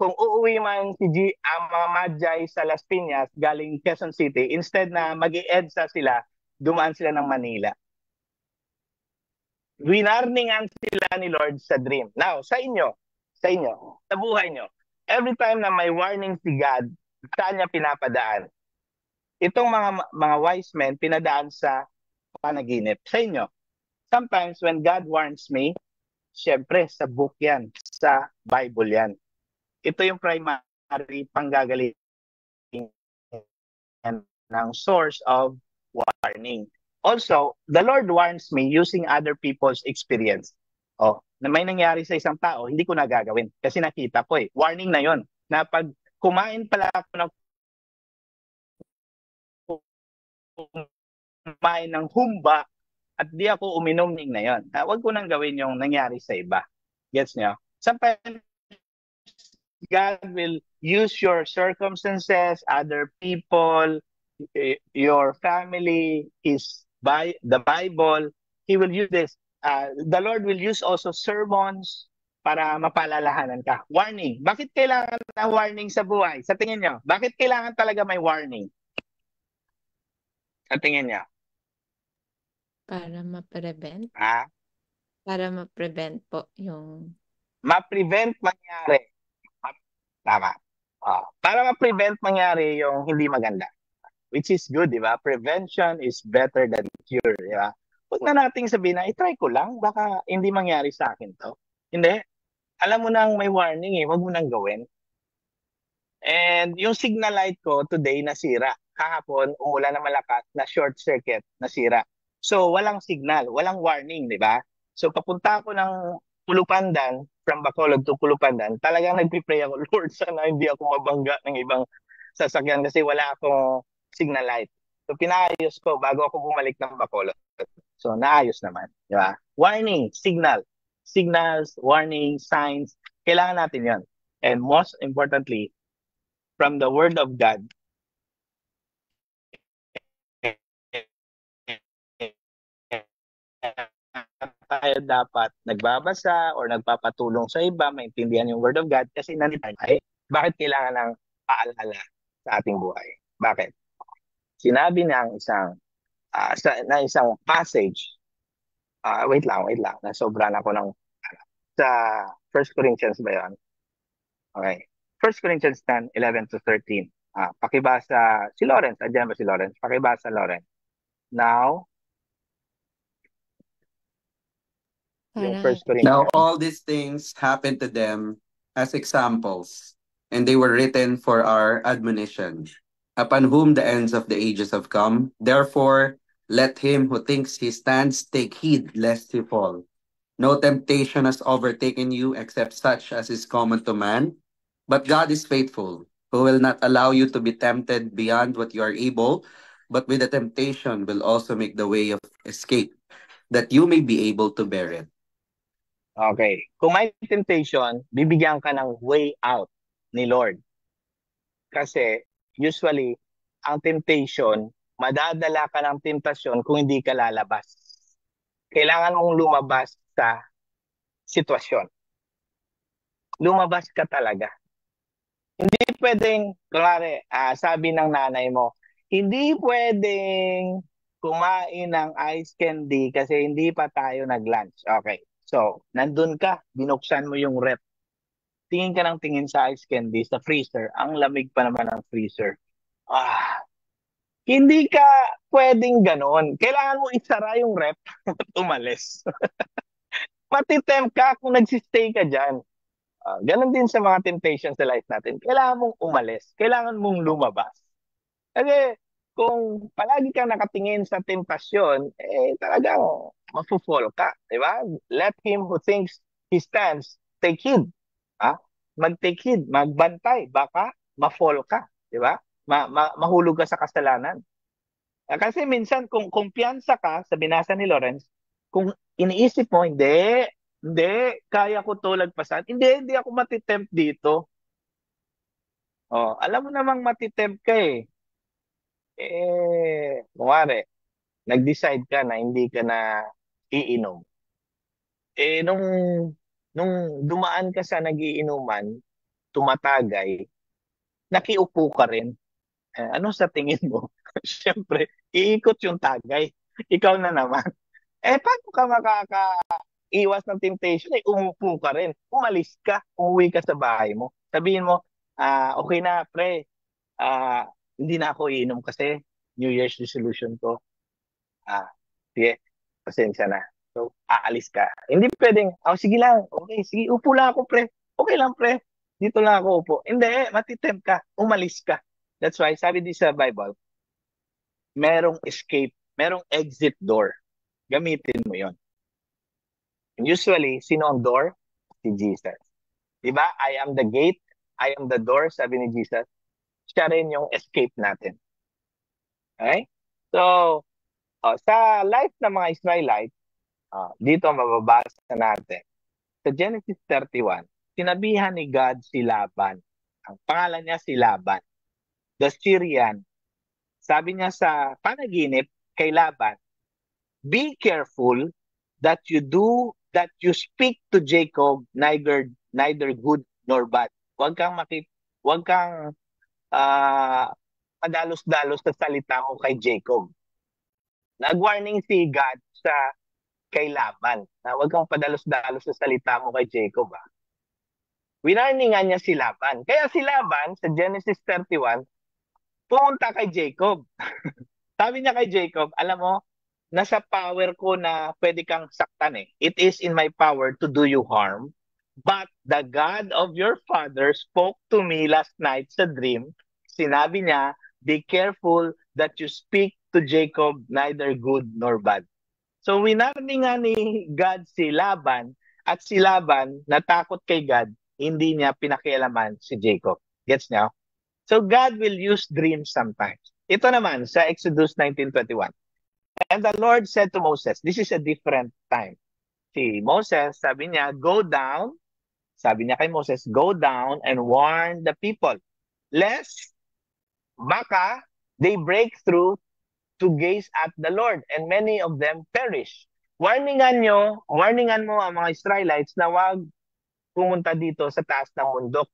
kung uuwi man ang mga Magi sa Las Piñas galing Quezon City, instead na mag-i-EDSA sila, dumaan sila ng Manila. Winarningan sila ni Lord sa dream. Now, sa inyo, sa buhay nyo, every time na may warning si God, Saan niya pinapadaan? Itong mga wise men, pinadaan sa panaginip. Sa inyo, sometimes when God warns me, syempre, sa book yan, sa Bible yan. Ito yung primary panggagaling ng source of warning. Also, the Lord warns me using other people's experience. Oh, na may nangyari sa isang tao, hindi ko na gagawin kasi nakita ko eh. Warning na yon na pag kumain pala ako ng kumain ng humba at di ako uminom ng na yon. Huwag ko nang gawin yung nangyari sa iba. Gets nyo? Sometimes God will use your circumstances, other people, your family, the Bible. He will use this. The Lord will use also sermons para mapalalahanan ka. Warning. Bakit kailangan ng warning sa buhay? Sa tingin nyo, bakit kailangan talaga may warning? Sa tingin nyo? Para ma-prevent. Ha? Para ma-prevent po yung... Ma-prevent mangyari. Tama. Para ma-prevent mangyari yung hindi maganda. Which is good, di ba? Prevention is better than cure, di ba? Huwag na nating sabihin na, i-try ko lang, baka hindi mangyari sa akin to. Hindi. Alam mo nang may warning eh, huwag mo nang gawin. And yung signal light ko today nasira. Kahapon, umulan na malakas, na short circuit, nasira. So, walang signal, walang warning, di ba? So, papunta ako ng Pulupandan, from Bacolod to Pulupandan, talagang nagpipray ako, Lord, sana hindi ako mabangga ng ibang sasakyan kasi wala akong signal light. So, pinaayos ko bago ako bumalik ng Bacolod. So, naayos naman. Di ba? Warning, signal. Signals, warning, signs. Kailangan natin yon. And most importantly, from the Word of God, tayo dapat nagbabasa or nagpapatulong sa iba, maintindihan yung Word of God kasi nandito tayo. Bakit kailangan ng paalala sa ating buhay? Bakit? Sinabi ng isang passage, wait lang, nasobran ako ng sa 1 Corinthians ba yun? Okay. 1 Corinthians 10:11 to 13. Pakibasa si Lawrence. Andiyan ba si Lawrence? Pakibasa, Lawrence. Now, yung Parang... 1 Now Corinthians. all these things happened to them as examples, and they were written for our admonition, upon whom the ends of the ages have come. Therefore, let him who thinks he stands take heed lest he fall. No temptation has overtaken you except such as is common to man. But God is faithful, who will not allow you to be tempted beyond what you are able, but with the temptation will also make the way of escape, that you may be able to bear it. Okay. Kung may temptation, bibigyan ka ng way out ni Lord. Kasi usually, ang temptation, madadala ka ng temptasyon kung hindi ka lalabas. Kailangan mong lumabas sa sitwasyon. Lumabas ka talaga. Hindi pwedeng, kunwari, sabi ng nanay mo, hindi pwedeng kumain ng ice candy kasi hindi pa tayo nag-lunch. Okay. So, nandun ka, binuksan mo yung rep. Tingin ka ng tingin sa ice candy, sa freezer. Ang lamig pa naman ng freezer. Hindi ka pwedeng ganon. Kailangan mo isara yung rep at umalis. Matitempt ka kung nagsistay ka dyan. Ganon din sa mga temptations sa life natin. Kailangan mong umalis. Kailangan mong lumabas. Kasi kung palagi kang nakatingin sa temptasyon, talagang mafufall ka. Diba? Let him who thinks he stands, take heed. Mag-take heed, magbantay. Baka ma-fall ka. Diba? Mahulog ka sa kasalanan. Kasi minsan kung kumpiyansa ka sa binasa ni Lawrence, kung iniisip mo, hindi, kaya ko to lagpasan. Hindi ako matitempt dito. Alam mo namang matitempt ka eh. Kumari, nag-decide ka na hindi ka na iinom. Nung dumaan ka sa nagiinuman, tumatagay, nakiupo ka rin. Ano sa tingin mo? Siyempre, iikot yung tagay. Ikaw na naman. Paano ka makakaiwas ng temptation? Umupo ka rin. Umalis ka. Umuwi ka sa bahay mo. Sabihin mo, okay na, pre. hindi na ako iinom kasi New Year's resolution ko. Sige, pasensya na. So, aalis ka. Hindi pwedeng, sige lang, okay, sige, upo lang ako, pre. Okay lang, pre. Dito lang ako upo. Hindi, matitempt ka. Umalis ka. That's why, sabi din sa Bible, merong escape, merong exit door. Gamitin mo yon. And usually, sino ang door? Si Jesus. Diba? I am the gate, I am the door, sabi ni Jesus. Siya rin yung escape natin. Okay? So, sa life ng mga Israelites, dito mababasa natin. Sa Genesis 31, sinabihan ni God si Laban. Ang pangalan niya si Laban. The Syrian. Sabi niya sa panaginip kay Laban, be careful that you speak to Jacob neither good nor bad. Huwag kang padalos-dalos sa salita mo kay Jacob. Nag-warning si God kay Laban na huwag kang padalos-dalos sa salita mo kay Jacob. Winarningan niya si Laban. Kaya si Laban sa Genesis 31, pumunta kay Jacob. Sabi niya kay Jacob, alam mo, nasa power ko na pwede kang saktan eh. It is in my power to do you harm. But the God of your father spoke to me last night sa dream. Sinabi niya, be careful that you speak to Jacob neither good nor bad. So winarning nga ni God si Laban, at si Laban natakot kay God, hindi niya pinakialaman si Jacob. Gets niyo? So God will use dreams sometimes. Ito naman sa Exodus 19:21. And the Lord said to Moses, this is a different time. Si Moses, sabi niya, go down. Sabi niya kay Moses, go down and warn the people, lest baka they break through to gaze at the Lord, and many of them perish. Warningan mo ang mga Israelites na wag pumunta dito sa taas ng bundok.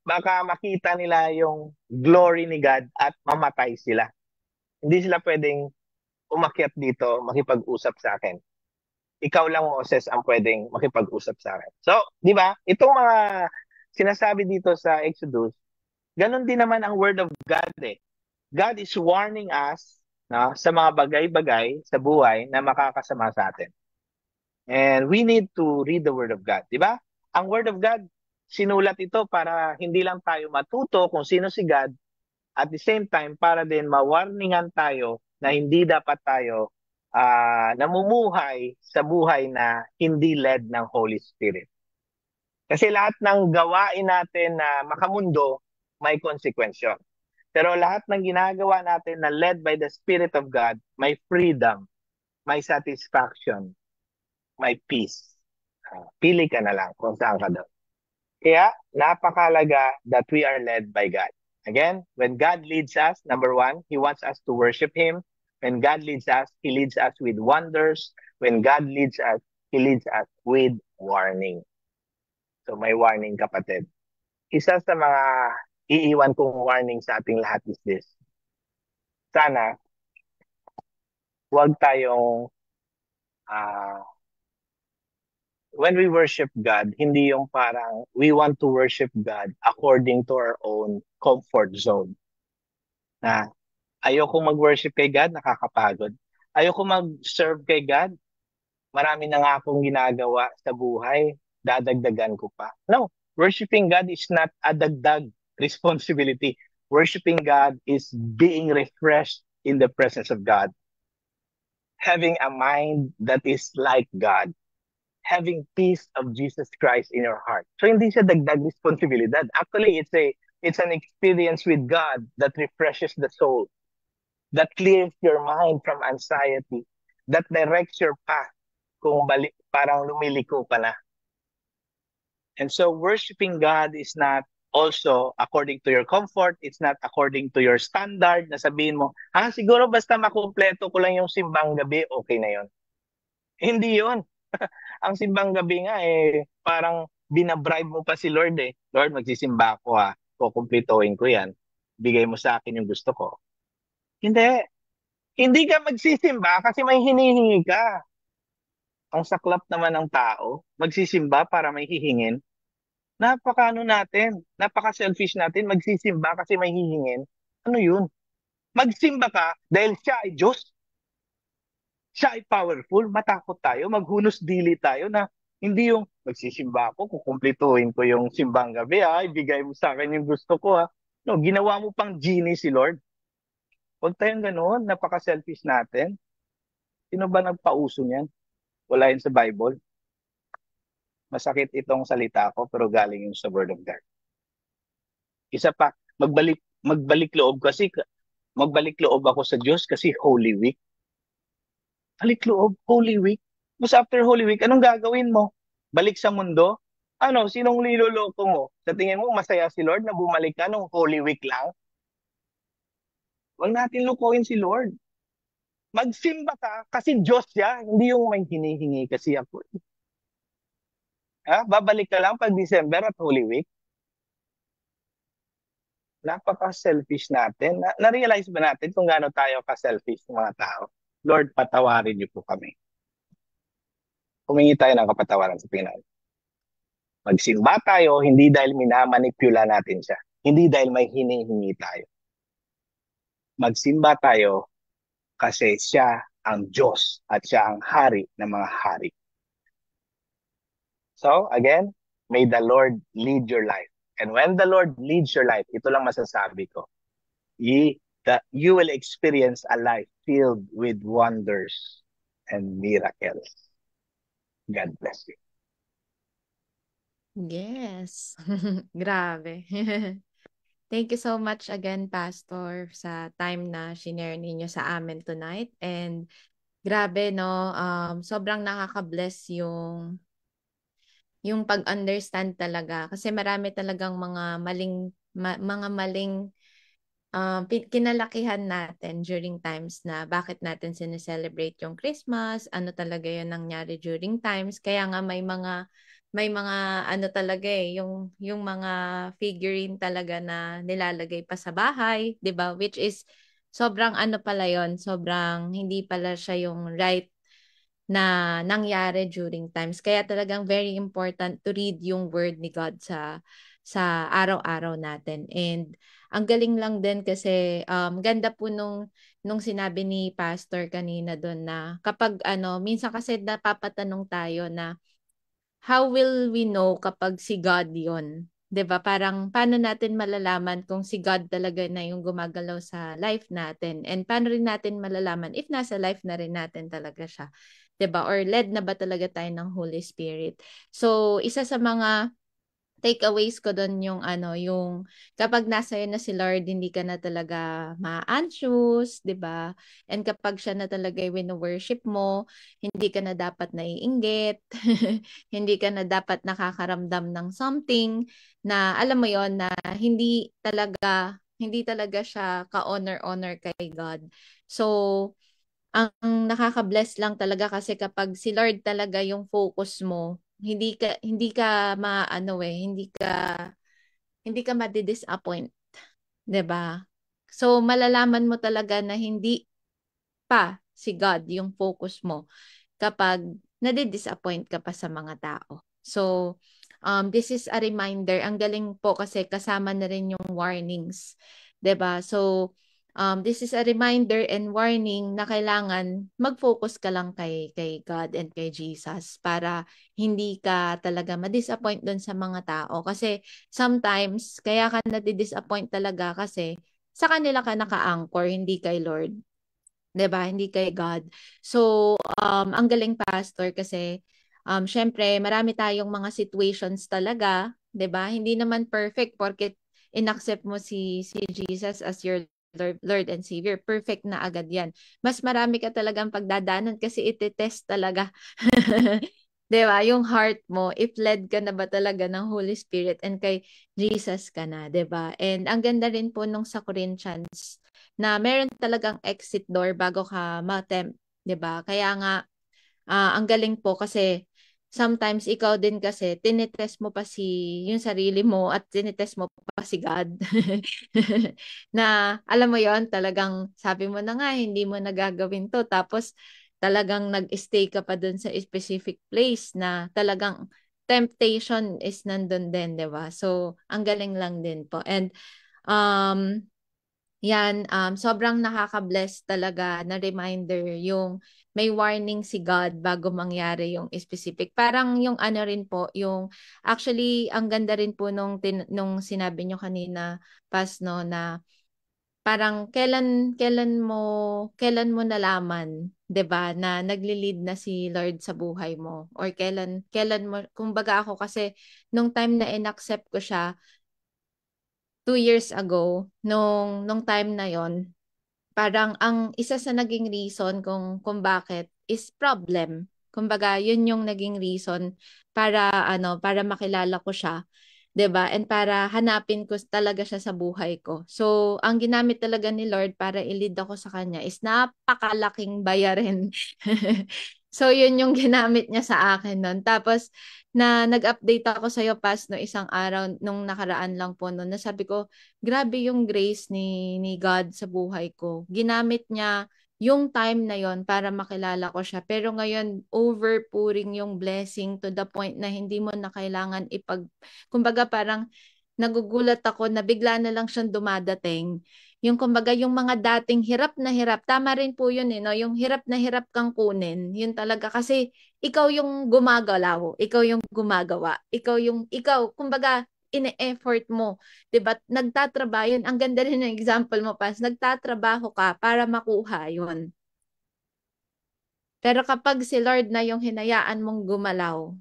Baka makita nila yung glory ni God at mamatay sila. Hindi sila pwedeng umakyat dito, makipag-usap sa akin. Ikaw lang, Moses, ang pwedeng makipag-usap sa akin. So, di ba? Itong mga sinasabi dito sa Exodus, ganun din naman ang word of God eh. God is warning us sa mga bagay-bagay sa buhay na makakasama sa atin. And we need to read the Word of God. Di ba? Ang Word of God, sinulat ito para hindi lang tayo matuto kung sino si God, at the same time, para din mawarningan tayo na hindi dapat tayo namumuhay sa buhay na hindi led ng Holy Spirit. Kasi lahat ng gawain natin na makamundo, may konsekwensyon. Pero lahat ng ginagawa natin na led by the Spirit of God, may freedom, may satisfaction, may peace. Pili ka na lang kung saan ka doon. Kaya, napakalaga that we are led by God. Again, when God leads us, number one, He wants us to worship Him. When God leads us, He leads us with wonders. When God leads us, He leads us with warning. So may warning, kapatid. Isa sa mga iiwan kong warning sa ating lahat is this. Sana, huwag tayong, when we worship God, hindi yung parang we want to worship God according to our own comfort zone. Na ayoko mag-worship kay God, nakakapagod. Ayoko mag-serve kay God, marami na nga akong ginagawa sa buhay, dadagdagan ko pa. No, worshiping God is not a dagdag responsibility. Worshiping God is being refreshed in the presence of God. Having a mind that is like God. Having peace of Jesus Christ in your heart. So hindi siya dagdag responsibilidad. Actually, it's an experience with God that refreshes the soul. That clears your mind from anxiety. That directs your path kung parang lumiliko ka na. And so worshiping God is not also according to your comfort. It's not according to your standard na sabihin mo, siguro basta makumpleto ko lang yung simbang gabi, okay na yon. Hindi yon. Ang simbang gabi nga parang binabribe mo pa si Lord eh. Lord, magsisimba ako kukumpletohin ko yan. Bigay mo sa akin yung gusto ko. Hindi. Hindi ka magsisimba kasi may hinihingi ka. Ang saklap naman ng tao, magsisimba para may hihingin. napaka-selfish natin, magsisimba kasi may hihingin. Ano yun? Magsimba ka dahil siya ay Diyos, siya ay powerful, matakot tayo, maghunos dili tayo na hindi yung magsisimba ako, kukumplituhin ko yung simbang gabi, ibigay mo sa akin yung gusto ko, ha. No, ginawa mo pang genie si Lord. Huwag tayong ganoon, napaka-selfish natin. Sino ba nagpauso niyan? Wala yun sa Bible. Masakit itong salita ko, pero galing yun sa Word of God. Isa pa, magbalik loob ako sa Diyos kasi Holy Week. Balik loob, Holy Week. Tapos after Holy Week, anong gagawin mo? Balik sa mundo? Ano, sinong niloloko mo? Sa tingin mo, masaya si Lord na bumalik ka nung Holy Week lang? Huwag natin lukuhin si Lord. Magsimba ka kasi Diyos siya, hindi yung may hinihingi kasi ako. Babalik ka lang pag December at Holy Week? Napaka-selfish natin. Na-realize ba natin kung gaano tayo ka-selfish ng mga tao? Lord, patawarin niyo po kami. Humingi tayo ng kapatawaran sa Panginoon. Magsimba tayo, hindi dahil minamanipula natin siya. Hindi dahil may hinihingi tayo. Magsimba tayo kasi siya ang Diyos at siya ang hari ng mga hari. So, again, may the Lord lead your life. And when the Lord leads your life, ito lang masasabi ko, you will experience a life filled with wonders and miracles. God bless you. Yes. Grabe. Thank you so much again, Pastor, sa time na shinare ninyo sa amin tonight. And grabe, no? Sobrang nakaka-bless yung pag-understand talaga. Kasi marami talagang mga maling kinalakihan natin during times na bakit natin sineselebrate yung Christmas, ano talaga yun nangyari during times. Kaya nga may mga ano talaga yung mga figurine talaga na nilalagay pa sa bahay, 'di ba? Which is sobrang ano pala yon, sobrang hindi pala siya yung right na nangyari during times. Kaya talagang very important to read yung word ni God sa araw-araw natin. And ang galing lang din kasi ganda po nung sinabi ni Pastor kanina doon na kapag ano, minsan kasi napapatanong tayo na how will we know kapag si God yon? 'Di ba? Parang paano natin malalaman kung si God talaga na yung gumagalaw sa life natin? And paano rin natin malalaman if nasa life na rin natin talaga siya? 'Di ba? Or led na ba talaga tayo ng Holy Spirit? So, isa sa mga takeaways ko doon yung ano, yung kapag nasa iyo na si Lord, hindi ka na talaga ma-anxious, 'di ba? And kapag siya na talaga yung worship mo, hindi ka na dapat naiinggit, hindi ka na dapat nakakaramdam ng something na alam mo yon na hindi talaga siya ka-honor kay God. So, ang nakaka-bless lang talaga kasi kapag si Lord talaga yung focus mo, hindi ka maano hindi ka madi-disappoint, 'di ba? So malalaman mo talaga na hindi pa si God yung focus mo kapag nadi-disappoint ka pa sa mga tao. So, this is a reminder. Ang galing po kasi kasama na rin yung warnings, 'di ba? So, this is a reminder and warning na kailangan mag-focus ka lang kay God and kay Jesus para hindi ka talaga ma-disappoint doon sa mga tao. Kasi sometimes, kaya ka nadi-disappoint talaga kasi sa kanila ka naka-anchor, hindi kay Lord. 'Di ba? Hindi kay God. So, ang galing pastor kasi syempre marami tayong mga situations talaga, 'di ba? Hindi naman perfect porket inaccept mo si Jesus as your Lord and Savior. Perfect na agad 'yan. Mas marami ka talagang pagdadaanan kasi ite-test talaga. 'Di ba? Yung heart mo, if led ka na ba talaga ng Holy Spirit and kay Jesus ka na, 'di ba? And ang ganda rin po nung sa Corinthians na meron talagang exit door bago ka ma-tempt, 'di ba? Kaya nga ang galing po kasi sometimes ikaw din kasi tinetest mo pa yung sarili mo at tinetest mo pa si God. Na alam mo yon talagang sabi mo na nga hindi mo nagagawin to tapos talagang nag-stay ka pa dun sa specific place na talagang temptation is nandun din, 'di ba? So, ang galing lang din po. And um yan, sobrang nakaka-bless talaga na reminder yung may warning si God bago mangyari yung specific. Parang yung ano rin po, yung actually ang ganda rin po nung sinabi nyo kanina, Pas, no, na parang kailan mo nalaman, 'di ba, na nagli-lead na si Lord sa buhay mo, or kailan mo, kumbaga ako kasi nung time na inaccept ko siya 2 years ago, nung time na yon, parang ang isa sa naging reason kung bakit is problem. Kumbaga, yun yung naging reason para makilala ko siya, 'di ba? And para hanapin ko talaga siya sa buhay ko. So, ang ginamit talaga ni Lord para i-lead ako sa kanya is napakalaking bayarin. So, yun yung ginamit niya sa akin nun. Tapos, nag-update ako sa iyo, Pas, no, isang araw nung nakaraan lang po noon, na sabi ko, grabe yung grace ni God sa buhay ko. Ginamit niya yung time na yon para makilala ko siya. Pero ngayon, overpouring yung blessing to the point na hindi mo na kailangan kumbaga parang nagugulat ako na bigla na lang siyang dumadating. Yung kumbaga yung mga dating hirap na hirap, tama rin po yun, no? Yung hirap na hirap kang kunin, yun talaga kasi ikaw yung gumagalaw, ikaw yung gumagawa, ikaw, kumbaga ine-effort mo, 'di ba? Nagtatrabaho yun. Ang ganda rin ng example mo, Pas. Nagtatrabaho ka para makuha yun. Pero kapag si Lord na yung hinayaan mong gumalaw,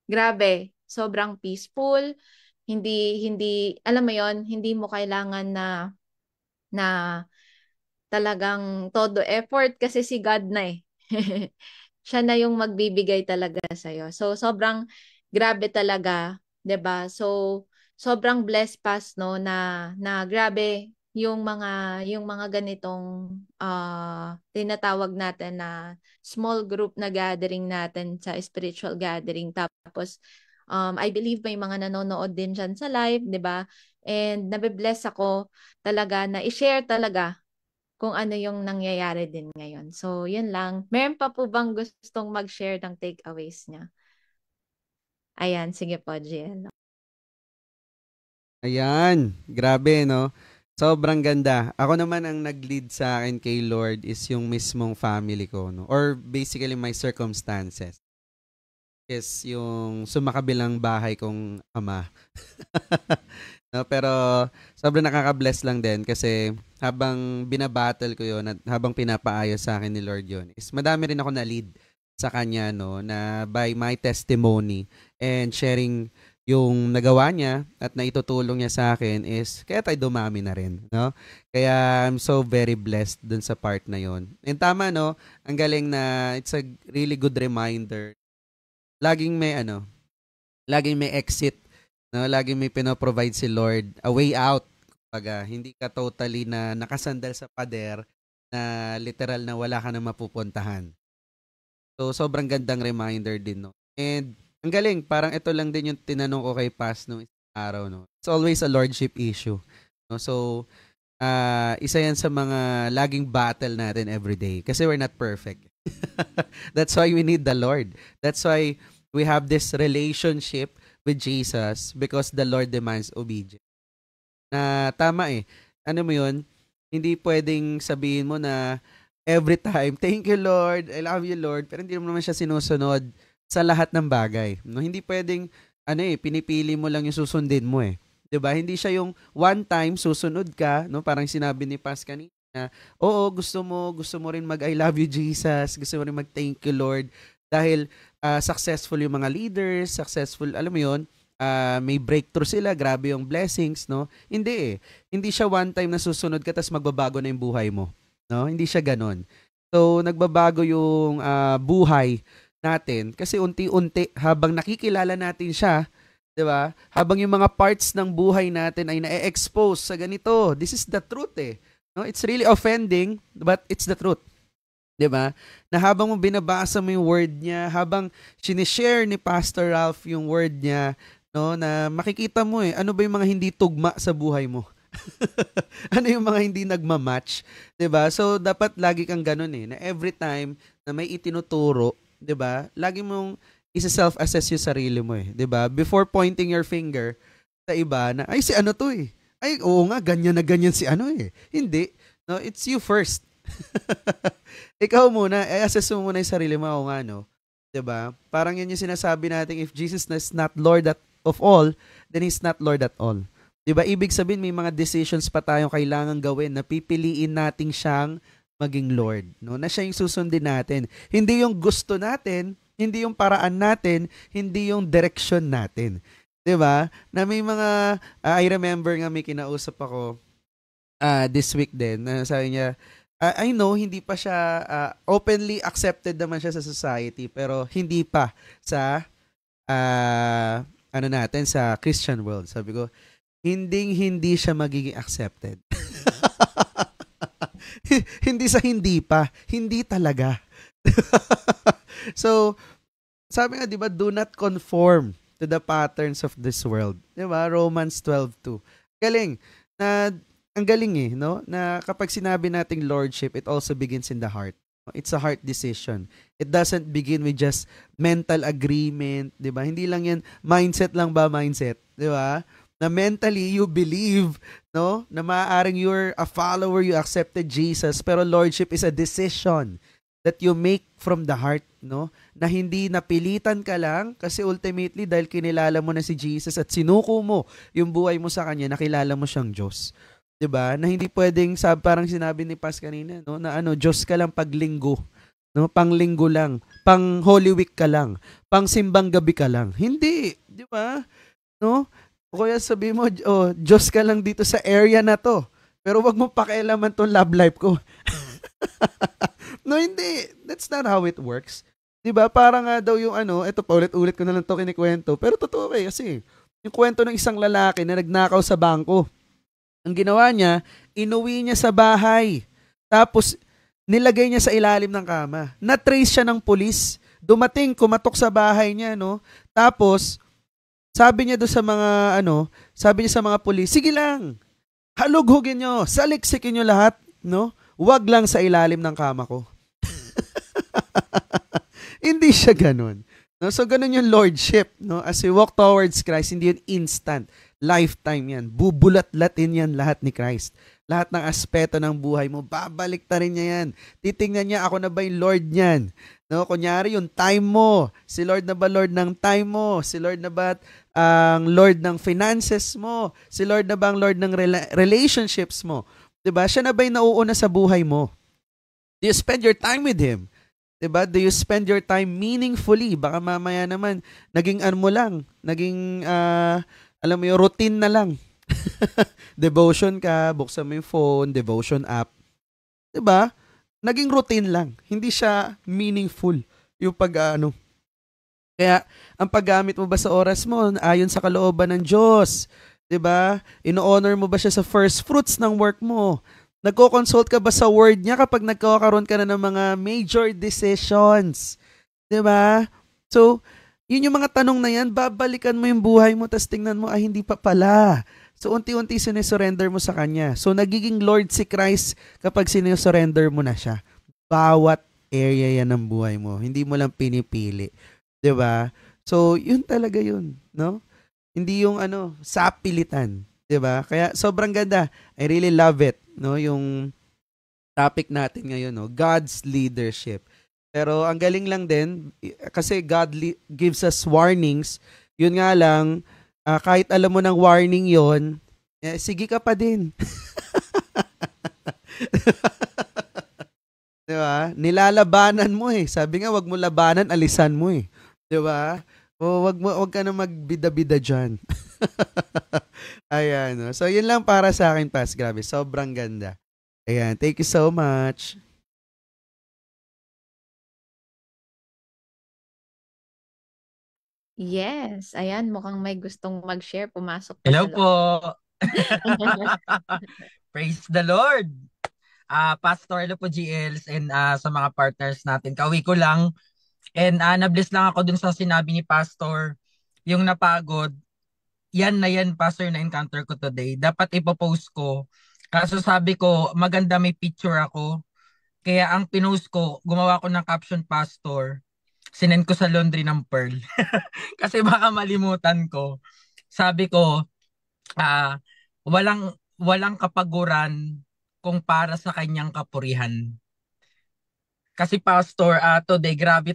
grabe, sobrang peaceful. Hindi alam mo yon, hindi mo kailangan na talagang todo effort kasi si God na eh. Siya na yung magbibigay talaga sa iyo. So sobrang grabe talaga, 'di ba? So sobrang blessed, Pas, no, na grabe yung mga ganitong tinatawag natin na small group na gathering natin sa spiritual gathering. Tapos I believe may mga nanonood din diyan sa live, 'di ba? And nabe-bless ako talaga na i-share talaga kung ano yung nangyayari din ngayon. So, yun lang. Meron pa po bang gustong mag-share ng takeaways niya? Ayan, sige po, GL. Ayan, grabe no. Sobrang ganda. Ako naman ang nag-lead sa akin kay Lord is yung mismong family ko, no? Or basically my circumstances. Is yung sumakabilang bahay kong ama. No, pero sobrang nakaka-bless lang din kasi habang binabattle ko yon at habang pinapaayos sa akin ni Lord yon, is madami rin ako na-lead sa kanya, no, na by my testimony and sharing yung nagawa niya at naitutulong niya sa akin is kaya tayo dumami na rin, no? Kaya I'm so very blessed dun sa part na yon. And tama, no? Ang galing na it's a really good reminder. Laging may laging may exit, no? Laging may pino-provide si Lord, a way out. Kumbaga, hindi ka totally na nakasandal sa pader na literal na wala ka na mapupuntahan. So, sobrang gandang reminder din, no? And, ang galing, parang ito lang din yung tinanong ko kay Pas nung isang araw, no? It's always a lordship issue, no? So, isa yan sa mga laging battle natin every day kasi we're not perfect. That's why we need the Lord. That's why we have this relationship with Jesus because the Lord demands obedience. Na tama eh. Ano mo yun? Hindi pwedeng sabihin mo na every time, thank you Lord, I love you Lord, pero hindi mo naman siya sinusunod sa lahat ng bagay. No, hindi pwedeng pinipili mo lang yung susundin mo eh. 'Di ba? Hindi siya yung one time susunod ka, no? Parang sinabi ni Pas kanina. Oo, gusto mo rin mag I love you Jesus, gusto mo rin mag thank you Lord dahil successful yung mga leaders, successful, alam mo 'yon, may breakthrough sila, grabe yung blessings, no? Hindi eh. Hindi siya one time na susunod ka tapos magbabago na yung buhay mo. No? Hindi siya ganon. So, nagbabago yung buhay natin kasi unti-unti habang nakikilala natin siya, 'di ba? Habang yung mga parts ng buhay natin ay na-expose sa ganito. This is the truth eh. No, it's really offending, but it's the truth. 'Di ba? Na habang mo binabasa mo yung word niya, habang sinishare ni Pastor Ralph yung word niya, no, na makikita mo ano ba yung mga hindi tugma sa buhay mo? Ano yung mga hindi nagma-match, 'di ba? So dapat lagi kang ganun na every time na may itinuturo, 'di ba? Lagi mong isa-self-assess yung sarili mo eh. 'Di ba? Before pointing your finger sa iba na, ay si ano to eh. Ay, oo nga, ganyan na ganyan si ano eh. Hindi. No, it's you first. Ikaw muna, assess mo muna yung sarili mo, oo nga, no? 'Di ba? Parang yan yung sinasabi natin, if Jesus is not Lord of all, then He's not Lord at all. 'Di ba? Ibig sabihin, may mga decisions pa tayong kailangan gawin na pipiliin nating siyang maging Lord, no? Na siya yung susundin natin. Hindi yung gusto natin, hindi yung paraan natin, hindi yung direction natin. 'Di ba? Na may mga I remember nga may kinausap ako this week din na sabi niya, I know hindi pa siya openly accepted naman siya sa society pero hindi pa sa ano natin sa Christian world. Sabi ko, hindi siya magiging accepted. Hindi sa hindi pa, hindi talaga. So, sabi nga 'di ba, do not conform to the patterns of this world. 'Di ba? Romans 12:2. Galing na ang galing eh, no? Na kapag sinabi nating lordship, it also begins in the heart. It's a heart decision. It doesn't begin with just mental agreement, 'di ba? Hindi lang 'yan mindset lang ba, mindset, 'di ba? Na mentally you believe, no? Na maaaring you're a follower, you accepted Jesus, pero lordship is a decision that you make from the heart, no? Na hindi napilitan ka lang kasi ultimately dahil kinilala mo na si Jesus at sinuko mo yung buhay mo sa kanya, nakilala mo siyang Diyos. 'Di ba? Na hindi pwedeng parang sinabi ni Paz kanina, no, na Diyos ka lang paglinggo, no? Panglinggo lang, pang Holy Week ka lang, pang simbang gabi ka lang. Hindi, 'di ba? No? O kaya sabi mo, Diyos ka lang dito sa area na 'to. Pero wag mo pakialaman tong love life ko. No, hindi. That's not how it works. 'Di ba? Para nga daw yung ito pa ulit-ulit ko na lang 'to kinikwento, pero totoo kasi yung kwento ng isang lalaki na nagnakaw sa bangko. Ang ginawa niya, inuwi niya sa bahay. Tapos, nilagay niya sa ilalim ng kama. Na-trace siya ng pulis. Dumating, kumatok sa bahay niya, no? Tapos, sabi niya sa mga pulis, sige lang, halughugin niyo, saliksikin niyo lahat, no? Huwag lang sa ilalim ng kama ko. Hindi siya ganun. No? So, ganun yung lordship. No? As we walk towards Christ, hindi yun instant. Lifetime yan. Bubulat-latin yan lahat ni Christ. Lahat ng aspeto ng buhay mo, babalik ta rin niya yan. Titingnan niya, ako na ba yung Lord niyan? No? Kunyari, yung time mo. Si Lord na ba Lord ng time mo? Si Lord na ba ang Lord ng finances mo? Si Lord na ba ang Lord ng relationships mo? Diba? Siya na ba yung nauuna sa buhay mo? Do you spend your time with Him? Diba? Do you spend your time meaningfully? Baka mamaya naman, naging mo lang, naging, alam mo yung routine na lang. Devotion ka, buksan mo yung phone, devotion app. Diba? Naging routine lang. Hindi siya meaningful yung Kaya, ang paggamit mo ba sa oras mo, ayon sa kalooban ng Diyos? Diba? Ino-honor mo ba siya sa first fruits ng work mo? Nagko-consult ka ba sa word niya kapag nagkakaroon ka na ng mga major decisions? Diba? So, yun yung mga tanong na yan, babalikan mo yung buhay mo, tas tingnan mo, hindi pa pala. So, unti-unti sinisurrender mo sa Kanya. So, nagiging Lord si Christ kapag sinisurrender mo na siya. Bawat area yan ng buhay mo. Hindi mo lang pinipili. 'Di ba? So, yun talaga yun. No? Hindi yung sapilitan. 'Di ba? Kaya, sobrang ganda. I really love it. No? Yung topic natin ngayon, no? God's leadership. Pero ang galing lang din, kasi God gives us warnings. Yun nga lang, kahit alam mo ng warning yon, sige ka pa din. Diba? Nilalabanan mo eh. Sabi nga, wag mo labanan, alisan mo eh. Diba? O wag ka na magbida-bida dyan. Ayan. No? So, yun lang para sa akin, Pas. Grabe, sobrang ganda. Ayan, thank you so much. Yes, ayan, mukhang may gustong mag-share. Pumasok pa Hello sa po. loob. Praise the Lord. Pastor Lo po GLs and sa mga partners natin. Kauwi ko lang and na-bless lang ako dun sa sinabi ni Pastor, yung napagod. Yan na yan, Pastor, na encounter ko today. Dapat ipopost ko. Kaso sabi ko, maganda may picture ako. Kaya ang pinost ko, gumawa ko ng caption, Pastor, Sinend ko sa laundry ng Pearl. Kasi baka malimutan ko. Sabi ko, ah, walang kapaguran kung para sa kanyang kapurihan. Kasi pastor, today grabe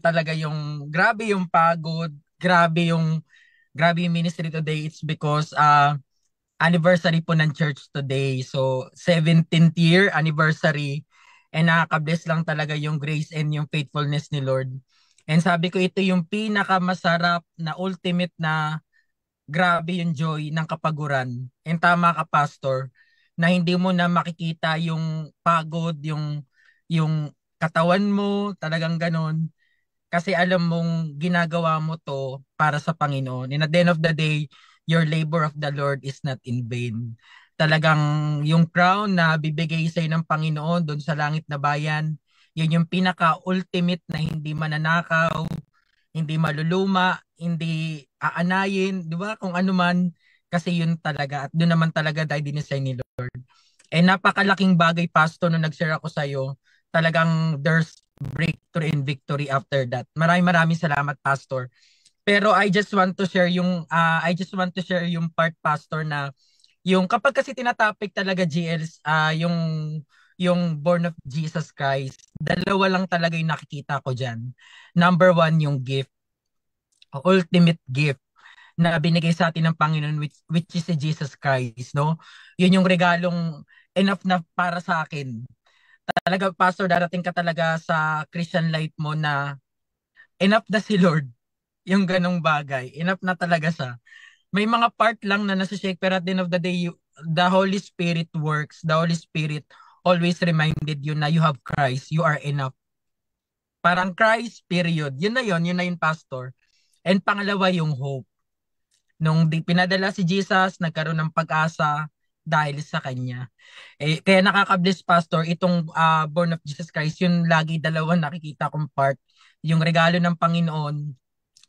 yung pagod, grabe yung ministry today. It's because anniversary po ng church today. So 17th year anniversary, and nakaka-bless lang talaga yung grace and yung faithfulness ni Lord. And sabi ko, ito yung pinakamasarap na ultimate na grabe yung joy ng kapaguran. And tama ka, pastor, na hindi mo na makikita yung pagod, yung katawan mo, talagang ganon. Kasi alam mong ginagawa mo to para sa Panginoon. And at the end of the day, your labor of the Lord is not in vain. Talagang yung crown na bibigay sa ng Panginoon doon sa langit na bayan, yun yung pinaka-ultimate na hindi mananakaw, hindi maluluma, hindi aanayin, di ba? Kung ano man, kasi yun talaga. At doon naman talaga tayo dinesign ni Lord. Eh napakalaking bagay, pastor, nung nag-share ako sa'yo, talagang there's breakthrough and victory after that. Maraming salamat, pastor. Pero I just want to share yung part, pastor, na yung kapag kasi tinatopic talaga, GLs, yung born of Jesus Christ, dalawa lang talaga yung nakikita ko diyan. Number one, yung gift, ultimate gift na binigay sa atin ng Panginoon, which is si Jesus Christ, no? Yun yung regalong enough na para sa akin. Talaga, pastor, darating ka talaga sa Christian life mo na enough na si Lord. Yung ganong bagay. Enough na talaga siya. May mga part lang na nasa-shake, pero at the end of the day, the Holy Spirit works. The Holy Spirit always reminded you na you have Christ. You are enough. Parang Christ, period. Yun na yun, pastor. And pangalawa, yung hope. Nung pinadala si Jesus, nagkaroon ng pag-asa dahil sa kanya. Eh, kaya nakaka-bless, pastor, itong born of Jesus Christ, yun lagi dalawang nakikita kong part. Yung regalo ng Panginoon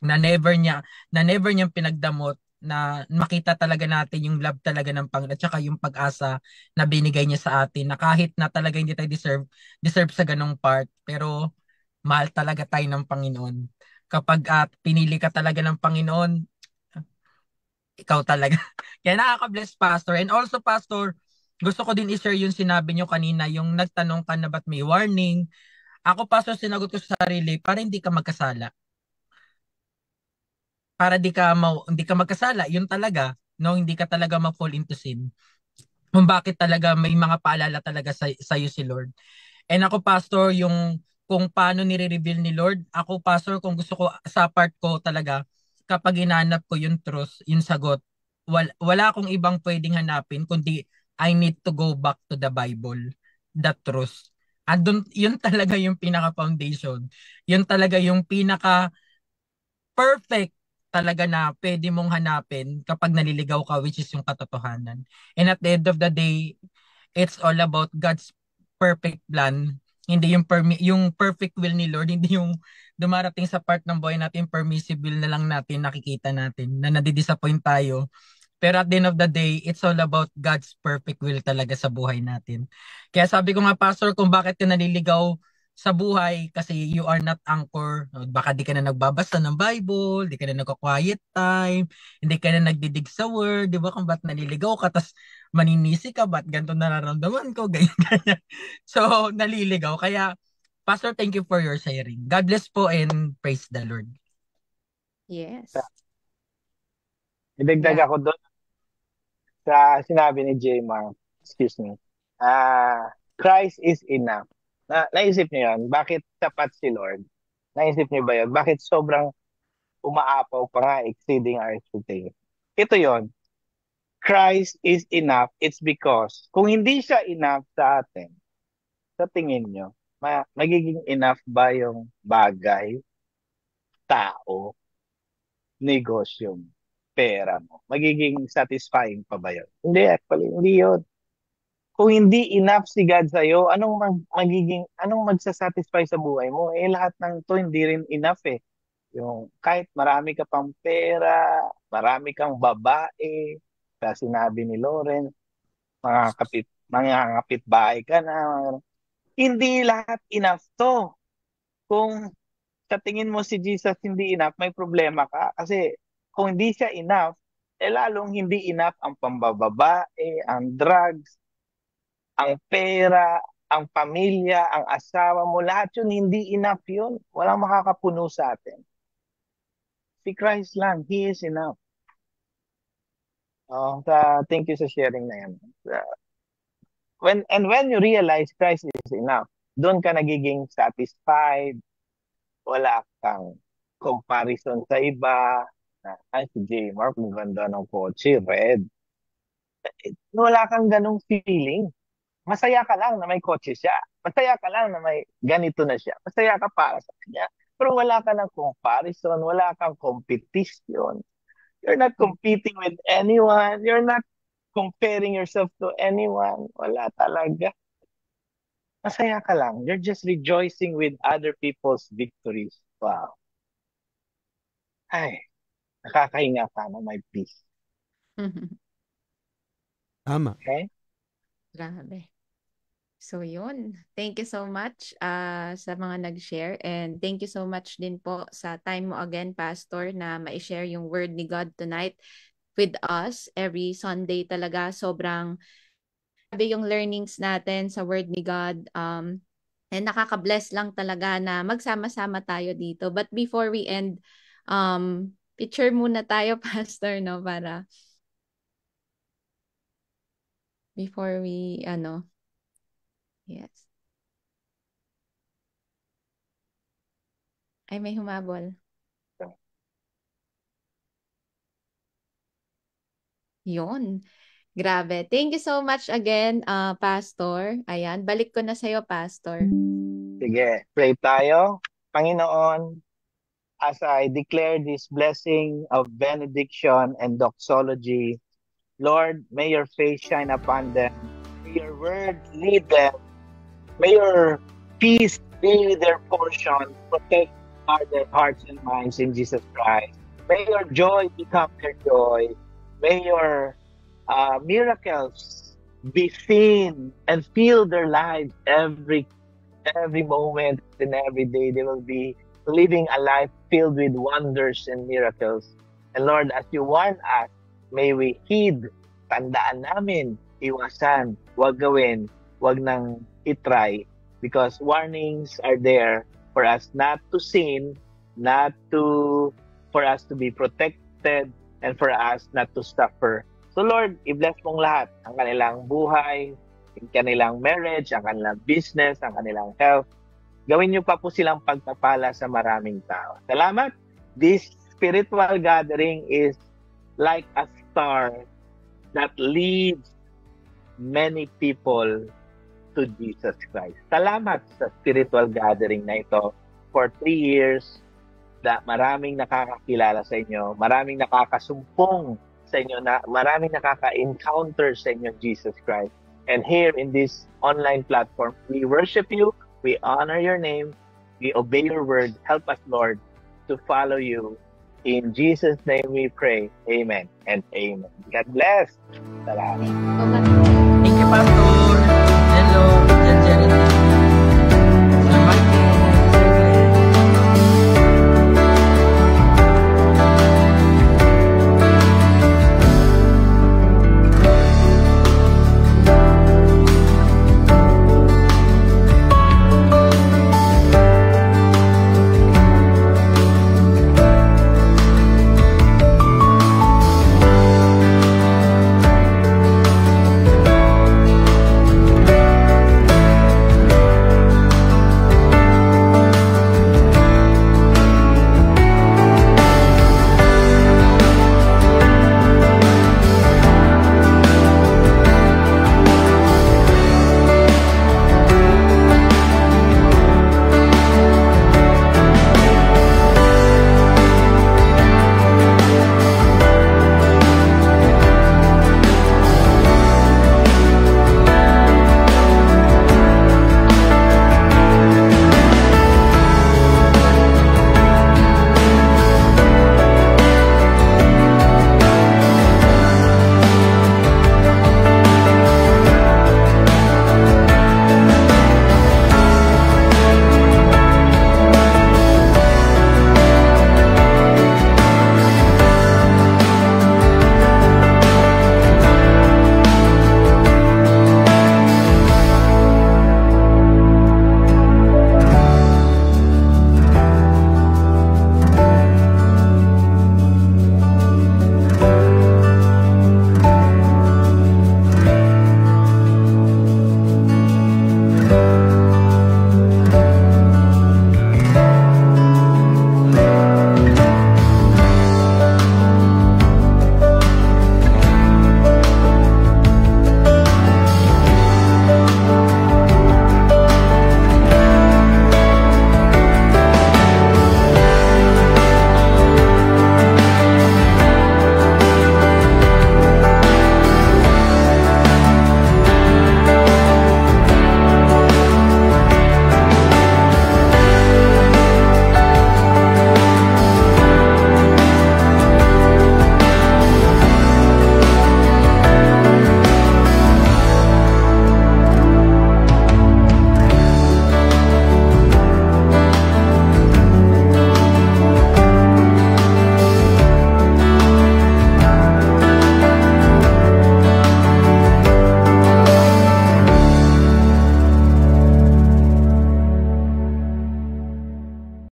na never niyang pinagdamot, na makita talaga natin yung love talaga ng Panginoon at saka yung pag-asa na binigay niya sa atin, na kahit na talaga hindi tayo deserve sa ganong part, pero mahal talaga tayo ng Panginoon. Kapag pinili ka talaga ng Panginoon, ikaw talaga. Kaya nakaka-bless, pastor. And also, pastor, gusto ko din i-share yung sinabi nyo kanina, yung nagtanong ka na ba't may warning. Ako, pastor, sinagot ko sa sarili para hindi ka magkasala. Para hindi ka magkasala, yun talaga, no, hindi ka talaga ma-fall into sin. Kung bakit talaga may mga paalala talaga sa iyo si Lord. And ako, pastor, yung kung paano nire-reveal ni Lord, ako, pastor, kung gusto ko sa part ko talaga, kapag hinanap ko yung truth, yung sagot, wala akong ibang pwedeng hanapin kundi I need to go back to the Bible, the truth. Andun, yun talaga yung pinaka-foundation. Yun talaga yung pinaka-perfect talaga na pwede mong hanapin kapag naliligaw ka, which is yung katotohanan. And at the end of the day, it's all about God's perfect plan. Hindi yung perfect will ni Lord, hindi yung dumarating sa part ng buhay natin, permissible na lang natin nakikita natin, na nadidisappoint tayo. Pero at the end of the day, it's all about God's perfect will talaga sa buhay natin. Kaya sabi ko nga, pastor, kung bakit ka naliligaw sa buhay, kasi you are not anchor. Baka di ka na nagbabasa ng Bible, di ka na nagka-quiet time, hindi ka na nagdidig sa word, di ba? Kung ba't naliligaw ka, tas maninisi ka, ba't ganito nararamdaman ko, ganyan, ganyan. So, naliligaw. Kaya, pastor, thank you for your sharing. God bless po and praise the Lord. Yes. Idagdag Yeah. ako doon sa sinabi ni J. Mark. Excuse me. Christ is enough. Naisip niyo yun? Bakit tapat si Lord? Naisip niyo ba yun? Bakit sobrang umaapaw pa nga, exceeding our expectation? Ito yon. Christ is enough. It's because kung hindi siya enough sa atin, sa tingin nyo, magiging enough ba yung bagay, tao, negosyo, pera mo? Magiging satisfying pa ba yun? Hindi, actually, hindi yun. Kung hindi enough si God sa'yo, anong magsasatisfy sa buhay mo? Eh, lahat ng to hindi rin enough eh. Yung kahit marami ka pang pera, marami kang babae, sa sinabi ni Lauren, mga kapitbahay ka na, hindi lahat enough to. Kung sa tingin mo si Jesus hindi enough, may problema ka. Kasi kung hindi siya enough, lalong hindi enough ang pambababae, ang drugs, ang pera, ang pamilya, ang asawa mo, lahat yun, hindi enough yun. Walang makakapuno sa atin. Si Christ lang, He is enough. Thank you sa sharing na yan. When you realize Christ is enough, doon ka nagiging satisfied, wala kang comparison sa iba. Ay, si J. Mark, maganda ng kotse, red. Wala kang ganong feeling. Masaya ka lang na may kotse siya. Masaya ka lang na may ganito na siya. Masaya ka para sa kanya. Pero wala ka ng comparison, wala kang competition. You're not competing with anyone. You're not comparing yourself to anyone. Wala talaga. Masaya ka lang. You're just rejoicing with other people's victories. Wow. Ay, nakakahinga ka na may peace. Tama. Okay? Grabe. So yun. Thank you so much sa mga nag-share, and thank you so much din po sa time mo again, Pastor, na ma-share yung word ni God tonight with us. Every Sunday talaga sobrang sabi yung learnings natin sa word ni God, and nakaka-bless lang talaga na magsama-sama tayo dito. But before we end, picture muna tayo, Pastor, no, para before we yes. Ay, may humabol. Yun. Grabe. Thank you so much again, Pastor. Ayan, balik ko na sa'yo, Pastor. Sige, pray tayo. Panginoon, as I declare this blessing of benediction and doxology, Lord, may your face shine upon them. May your word lead them. May your peace be their portion. Protect their hearts and minds in Jesus Christ. May your joy become their joy. May your miracles be seen and fill their lives every moment and every day. They will be living a life filled with wonders and miracles. And Lord, as you warn us, may we heed, tandaan namin, iwasan, wag gawin, wag nang itry, because warnings are there for us not to sin, for us to be protected, and for us not to suffer. So Lord, i-bless mong lahat, ang kanilang buhay, ang kanilang marriage, ang kanilang business, ang kanilang health. Gawin niyo pa po silang pagpapala sa maraming tao. Salamat. This spiritual gathering is like a star that leads many people to Jesus Christ. Salamat sa spiritual gathering na ito for 3 years, na maraming nakakakilala sa inyo, maraming nakakasumpong sa inyo, na maraming nakaka-encounter sa inyo Jesus Christ. And here in this online platform, we worship you, we honor your name, we obey your word. Help us, Lord, to follow you. In Jesus' name we pray. Amen and amen. God bless. Salamat. Thank you, Pastor.